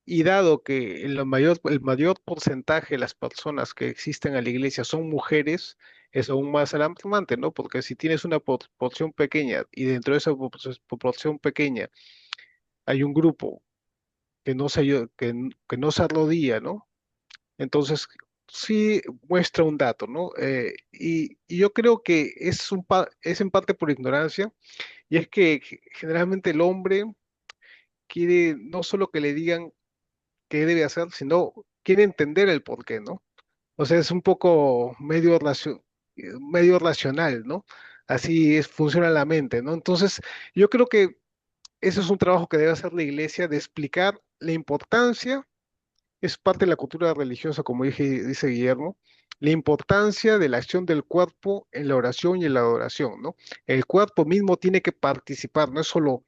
Y dado que el mayor porcentaje de las personas que existen en la iglesia son mujeres, es aún más alarmante, ¿no? Porque si tienes una porción pequeña y dentro de esa proporción pequeña hay un grupo que no se arrodilla, ¿no? Entonces, sí muestra un dato, ¿no? Y yo creo que es en parte por ignorancia, y es que generalmente el hombre quiere no solo que le digan qué debe hacer, sino quiere entender el por qué, ¿no? O sea, es un poco medio racional, ¿no? Así funciona la mente, ¿no? Entonces, yo creo que ese es un trabajo que debe hacer la iglesia de explicar la importancia, es parte de la cultura religiosa, como dice Guillermo, la importancia de la acción del cuerpo en la oración y en la adoración, ¿no? El cuerpo mismo tiene que participar, no es solo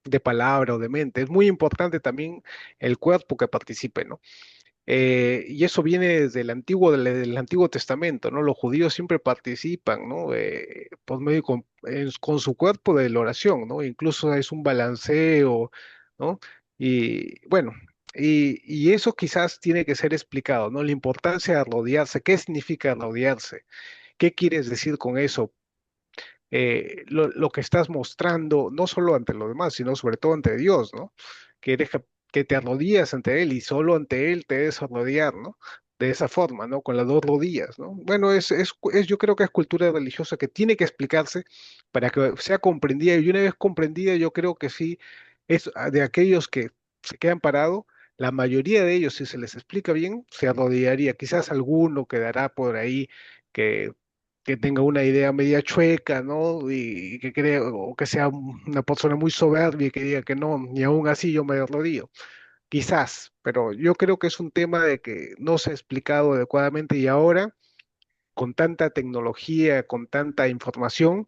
de palabra o de mente, es muy importante también el cuerpo que participe, ¿no? Y eso viene desde del Antiguo Testamento, ¿no? Los judíos siempre participan, ¿no? Por medio con su cuerpo de la oración, ¿no? Incluso es un balanceo, ¿no? Y bueno, y eso quizás tiene que ser explicado, ¿no? La importancia de rodearse, ¿qué significa rodearse? ¿Qué quieres decir con eso? Lo que estás mostrando, no solo ante los demás, sino sobre todo ante Dios, ¿no? Que te arrodillas ante Él y solo ante Él te debes arrodillar, ¿no? De esa forma, ¿no? Con las dos rodillas, ¿no? Bueno, yo creo que es cultura religiosa que tiene que explicarse para que sea comprendida, y una vez comprendida, yo creo que sí, es de aquellos que se quedan parados, la mayoría de ellos, si se les explica bien, se arrodillaría. Quizás alguno quedará por ahí que tenga una idea media chueca, ¿no? Y que cree, o que sea una persona muy soberbia y que diga que no, ni aún así yo me arrodillo. Quizás, pero yo creo que es un tema de que no se ha explicado adecuadamente, y ahora, con tanta tecnología, con tanta información,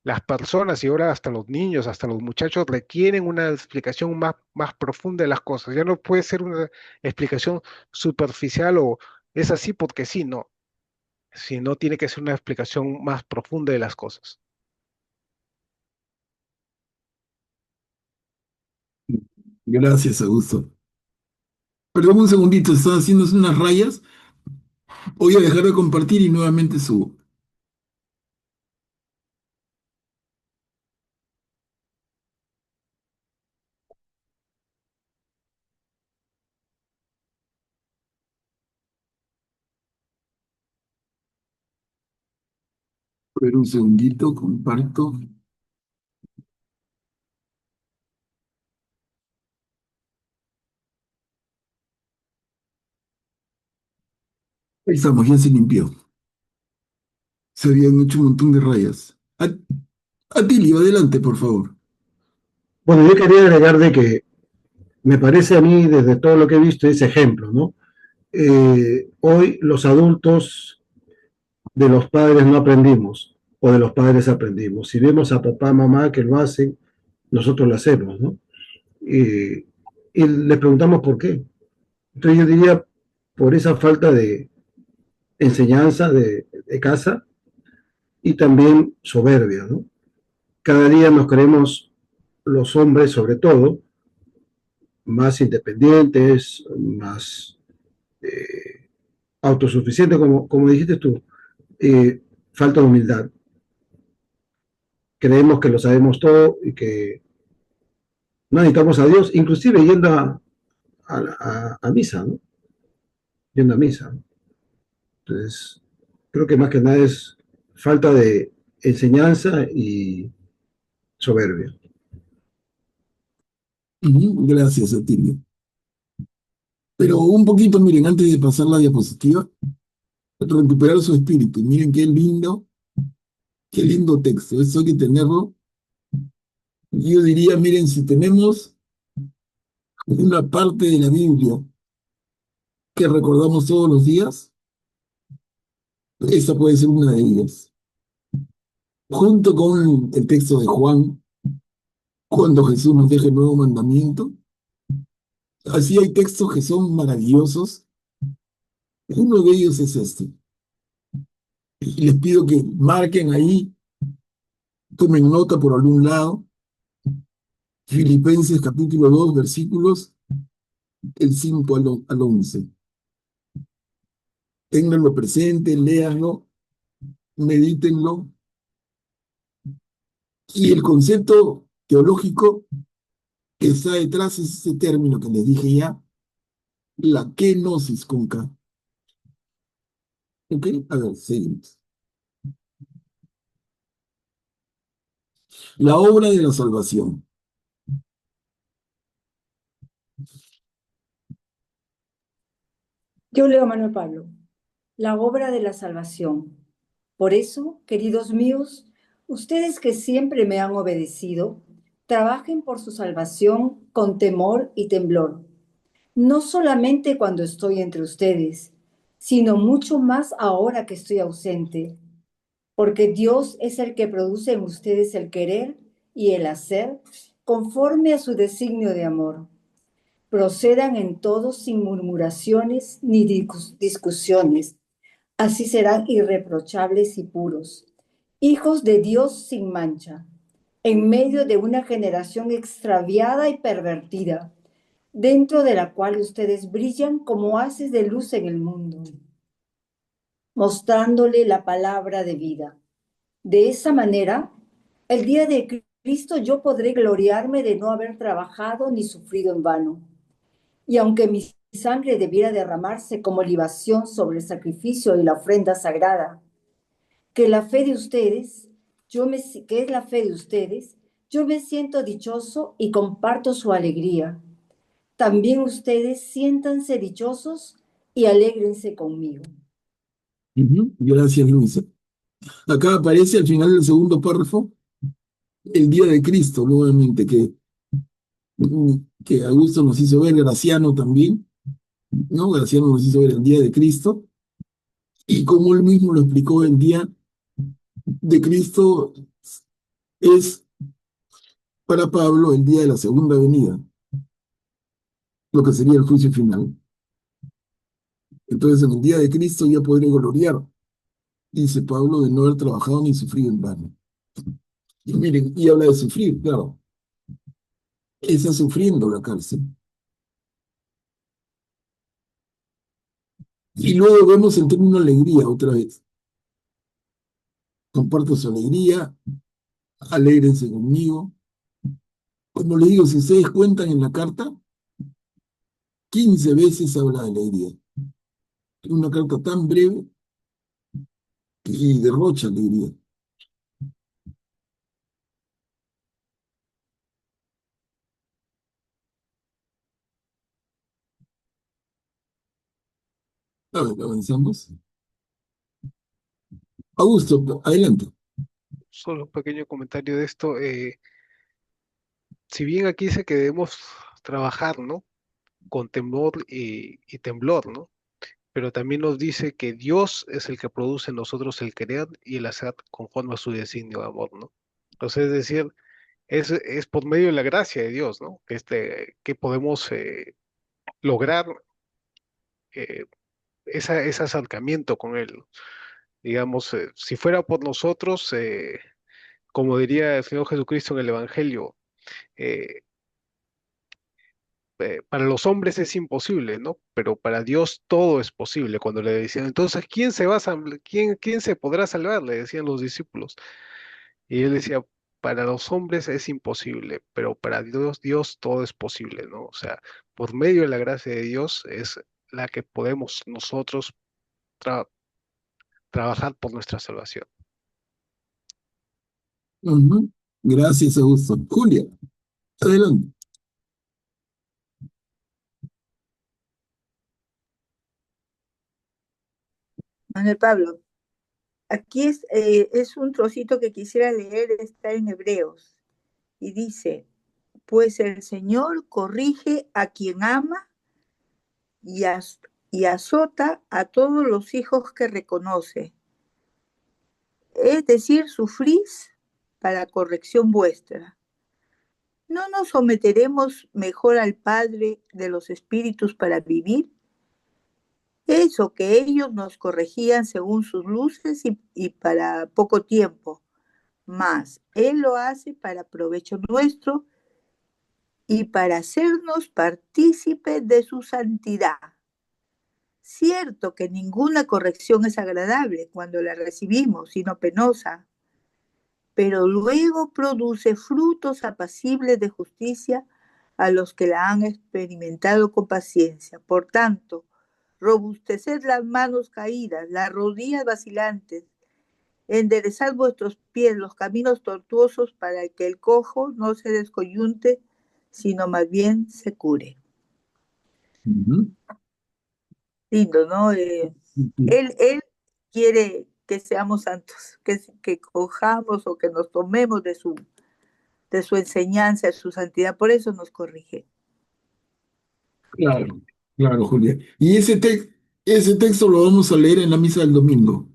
las personas y ahora hasta los niños, hasta los muchachos requieren una explicación más profunda de las cosas. Ya no puede ser una explicación superficial o es así porque sí, no, sino tiene que ser una explicación más profunda de las cosas. Gracias, Augusto. Perdón un segundito, están haciendo unas rayas. Voy a dejar de compartir y nuevamente subo. A ver, un segundito, comparto. Ahí estamos, ya se limpió. Se habían hecho un montón de rayas. Atilio, adelante, por favor. Bueno, yo quería agregar de que me parece a mí, desde todo lo que he visto, ese ejemplo, ¿no? Hoy los adultos de los padres no aprendimos, o de los padres aprendimos. Si vemos a papá, mamá que lo hacen, nosotros lo hacemos, ¿no? Y les preguntamos por qué. Entonces yo diría, por esa falta de enseñanza de casa y también soberbia, ¿no? Cada día nos creemos los hombres, sobre todo, más independientes, más autosuficientes, como dijiste tú, falta de humildad. Creemos que lo sabemos todo y que no necesitamos a Dios, inclusive yendo a misa, ¿no? Yendo a misa, ¿no? Entonces, creo que más que nada es falta de enseñanza y soberbia. Gracias, Atilio. Pero un poquito, miren, antes de pasar la diapositiva, recuperar su espíritu. Miren qué lindo texto. Eso hay que tenerlo. Yo diría, miren, si tenemos una parte de la Biblia que recordamos todos los días, esta puede ser una de ellas. Junto con el texto de Juan, cuando Jesús nos deja el nuevo mandamiento, así hay textos que son maravillosos. Uno de ellos es este. Y les pido que marquen ahí, tomen nota por algún lado, Filipenses capítulo 2, versículos el 5 al 11. Ténganlo presente, léanlo, medítenlo. Y el concepto teológico que está detrás es ese término que les dije ya, la kenosis con K. ¿Ok? A ver, seguimos. La obra de la salvación. Yo leo a Manuel Pablo, la obra de la salvación. Por eso, queridos míos, ustedes que siempre me han obedecido, trabajen por su salvación con temor y temblor, no solamente cuando estoy entre ustedes, sino mucho más ahora que estoy ausente, porque Dios es el que produce en ustedes el querer y el hacer conforme a su designio de amor. Procedan en todo sin murmuraciones ni discusiones. Así serán irreprochables y puros, hijos de Dios sin mancha, en medio de una generación extraviada y pervertida, dentro de la cual ustedes brillan como haces de luz en el mundo, mostrándole la palabra de vida. De esa manera, el día de Cristo yo podré gloriarme de no haber trabajado ni sufrido en vano. Y aunque mi sangre debiera derramarse como libación sobre el sacrificio y la ofrenda sagrada, que la fe de ustedes, que es la fe de ustedes, yo me siento dichoso y comparto su alegría. También ustedes siéntanse dichosos y alégrense conmigo. Gracias, Luisa. Acá aparece al final del segundo párrafo el día de Cristo, nuevamente, que Augusto nos hizo ver, Graciano también, ¿no? Graciano nos hizo ver el día de Cristo, y como él mismo lo explicó, el día de Cristo es para Pablo el día de la segunda venida, lo que sería el juicio final. Entonces, en el día de Cristo ya podré gloriar, dice Pablo, de no haber trabajado ni sufrido en vano. Y miren, y habla de sufrir, claro. Está sufriendo la cárcel. Y luego vemos el término alegría otra vez. Comparto su alegría, alégrense conmigo. Como les digo, si ustedes cuentan en la carta, 15 veces habla de alegría. Es una carta tan breve que derrocha alegría. A ver, avanzamos. Augusto, adelante. Solo un pequeño comentario de esto. Si bien aquí dice que debemos trabajar, ¿no? Con temor y temblor, ¿no? Pero también nos dice que Dios es el que produce en nosotros el querer y el hacer conforme a su designio de amor, ¿no? Entonces, es decir, es por medio de la gracia de Dios, ¿no? Que podemos lograr eh, ese acercamiento con Él, ¿no? Digamos, si fuera por nosotros, como diría el Señor Jesucristo en el Evangelio, eh, para los hombres es imposible, ¿no? Pero para Dios todo es posible. Cuando le decían, entonces, ¿quién se podrá salvar? Le decían los discípulos. Y él decía, para los hombres es imposible, pero para Dios todo es posible, ¿no? O sea, por medio de la gracia de Dios es la que podemos nosotros tra- trabajar por nuestra salvación. Ujú. Gracias, Augusto. Julia, adelante. Manuel Pablo, aquí es un trocito que quisiera leer, está en Hebreos, y dice, pues el Señor corrige a quien ama y, y azota a todos los hijos que reconoce. Es decir, sufrís para corrección vuestra. ¿No nos someteremos mejor al Padre de los Espíritus para vivir? Eso que ellos nos corregían según sus luces y para poco tiempo, mas Él lo hace para provecho nuestro y para hacernos partícipes de su santidad. Cierto que ninguna corrección es agradable cuando la recibimos, sino penosa, pero luego produce frutos apacibles de justicia a los que la han experimentado con paciencia. Por tanto, robusteced las manos caídas, las rodillas vacilantes, enderezad vuestros pies, los caminos tortuosos, para que el cojo no se descoyunte, sino más bien se cure. Ujú. Lindo, ¿no? Él quiere que seamos santos, que cojamos o que nos tomemos de su enseñanza, de su santidad, por eso nos corrige. Claro, claro, Julia. Y ese texto lo vamos a leer en la misa del domingo,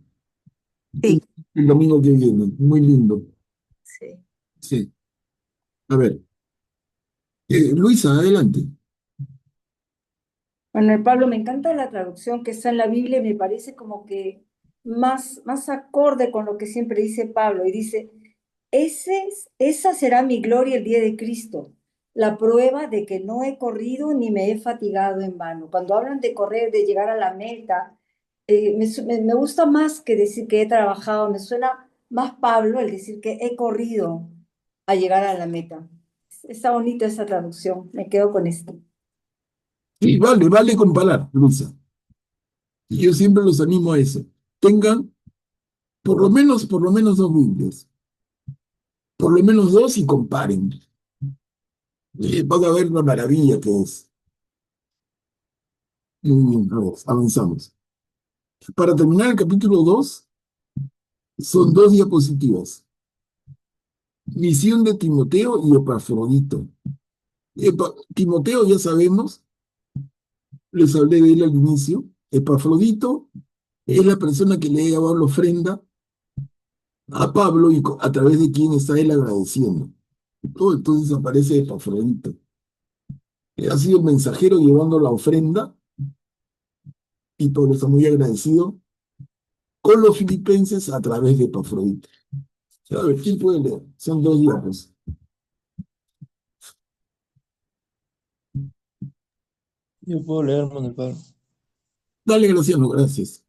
Sí, el domingo que viene. Muy lindo. sí. Sí. A ver, Luisa, adelante. Manuel Pablo, me encanta la traducción que está en la Biblia, me parece como que más acorde con lo que siempre dice Pablo, y dice, esa será mi gloria el día de Cristo, la prueba de que no he corrido ni me he fatigado en vano. Cuando hablan de correr, de llegar a la meta, me gusta más que decir que he trabajado, me suena más Pablo el decir que he corrido a llegar a la meta. Está bonita esa traducción, me quedo con esto. Sí, vale comparar, Luisa. Y yo siempre los animo a eso. Tengan por lo menos dos Biblias. Por lo menos dos y comparen. Van a ver la maravilla que es. Muy bien, a ver, avanzamos. Para terminar el capítulo 2 son dos diapositivas. Misión de Timoteo y Epafrodito. Timoteo ya sabemos, les hablé de él al inicio. Epafrodito es la persona que le ha llevado la ofrenda a Pablo y a través de quien está él agradeciendo. Entonces aparece Epafrodito. Ha sido mensajero llevando la ofrenda y Pablo está muy agradecido con los filipenses a través de Epafrodito. A ver, ¿quién puede leer? Son dos diapos. Yo puedo leer, Manuel Pablo. Dale, Graciano, gracias.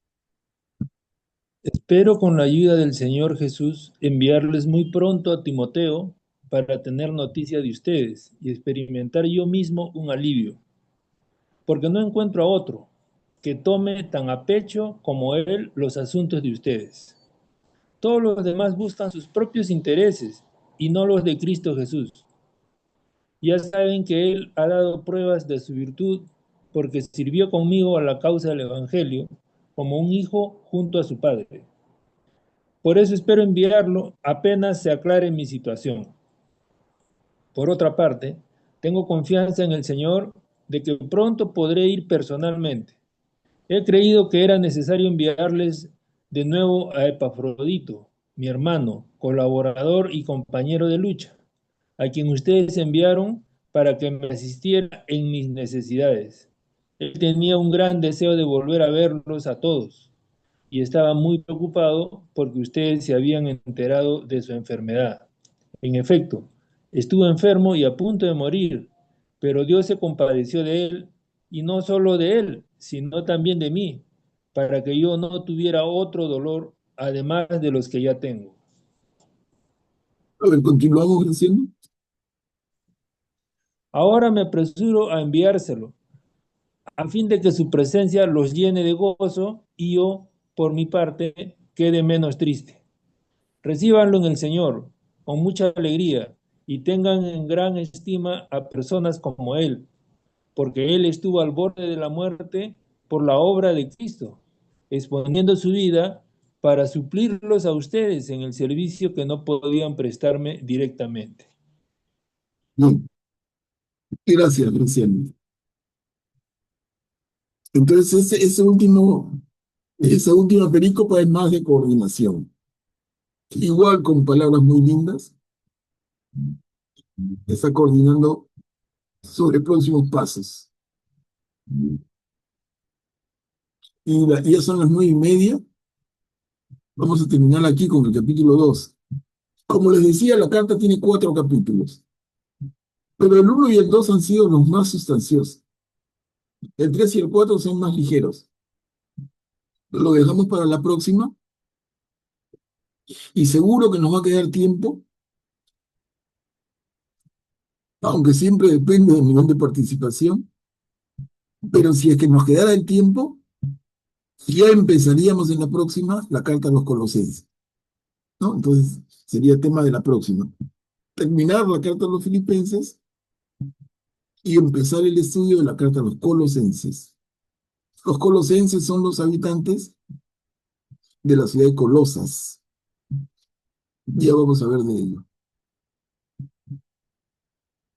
Espero con la ayuda del Señor Jesús enviarles muy pronto a Timoteo para tener noticia de ustedes y experimentar yo mismo un alivio, porque no encuentro a otro que tome tan a pecho como él los asuntos de ustedes. Todos los demás buscan sus propios intereses y no los de Cristo Jesús. Ya saben que Él ha dado pruebas de su virtud porque sirvió conmigo a la causa del Evangelio como un hijo junto a su padre. Por eso espero enviarlo apenas se aclare mi situación. Por otra parte, tengo confianza en el Señor de que pronto podré ir personalmente. He creído que era necesario enviarles de nuevo a Epafrodito, mi hermano, colaborador y compañero de lucha, a quien ustedes enviaron para que me asistiera en mis necesidades. Él tenía un gran deseo de volver a verlos a todos y estaba muy preocupado porque ustedes se habían enterado de su enfermedad. En efecto, estuvo enfermo y a punto de morir, pero Dios se compadeció de él, y no solo de él, sino también de mí, para que yo no tuviera otro dolor además de los que ya tengo. A ver, continuamos diciendo. Ahora me apresuro a enviárselo, a fin de que su presencia los llene de gozo y yo, por mi parte, quede menos triste. Recíbanlo en el Señor con mucha alegría y tengan en gran estima a personas como Él, porque Él estuvo al borde de la muerte por la obra de Cristo, exponiendo su vida para suplirlos a ustedes en el servicio que no podían prestarme directamente. No, gracias, Graciela. Entonces, esa última perícopa es más de coordinación. Igual con palabras muy lindas, está coordinando sobre próximos pasos. Y ya son las 9:30. Vamos a terminar aquí con el capítulo 2. Como les decía, la carta tiene 4 capítulos, pero el 1 y el 2 han sido los más sustanciosos. El 3 y el 4 son más ligeros. Lo dejamos para la próxima y seguro que nos va a quedar tiempo, aunque siempre depende del nivel de participación, pero si es que nos quedara el tiempo, ya empezaríamos en la próxima la carta a los Colosenses, ¿no? Entonces sería tema de la próxima. Terminar la carta a los Filipenses y empezar el estudio de la carta a los Colosenses. Los colosenses son los habitantes de la ciudad de Colosas. Ya vamos a ver de ello.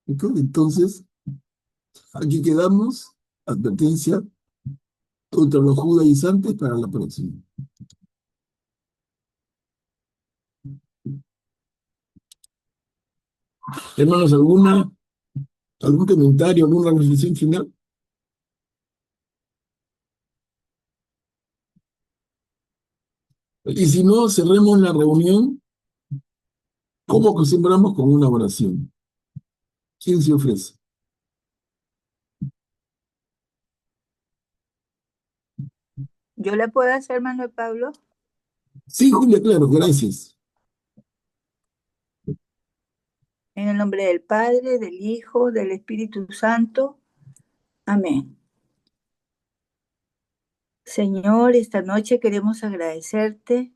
¿Ok? Entonces, aquí quedamos. Advertencia contra los judaizantes para la próxima. Hermanos, ¿algún comentario, alguna reflexión final? Y si no, cerremos la reunión como acostumbramos con una oración. ¿Quién se ofrece? ¿Yo la puedo hacer, Manuel Pablo? Sí, Julia, claro, gracias. En el nombre del Padre, del Hijo, del Espíritu Santo. Amén. Señor, esta noche queremos agradecerte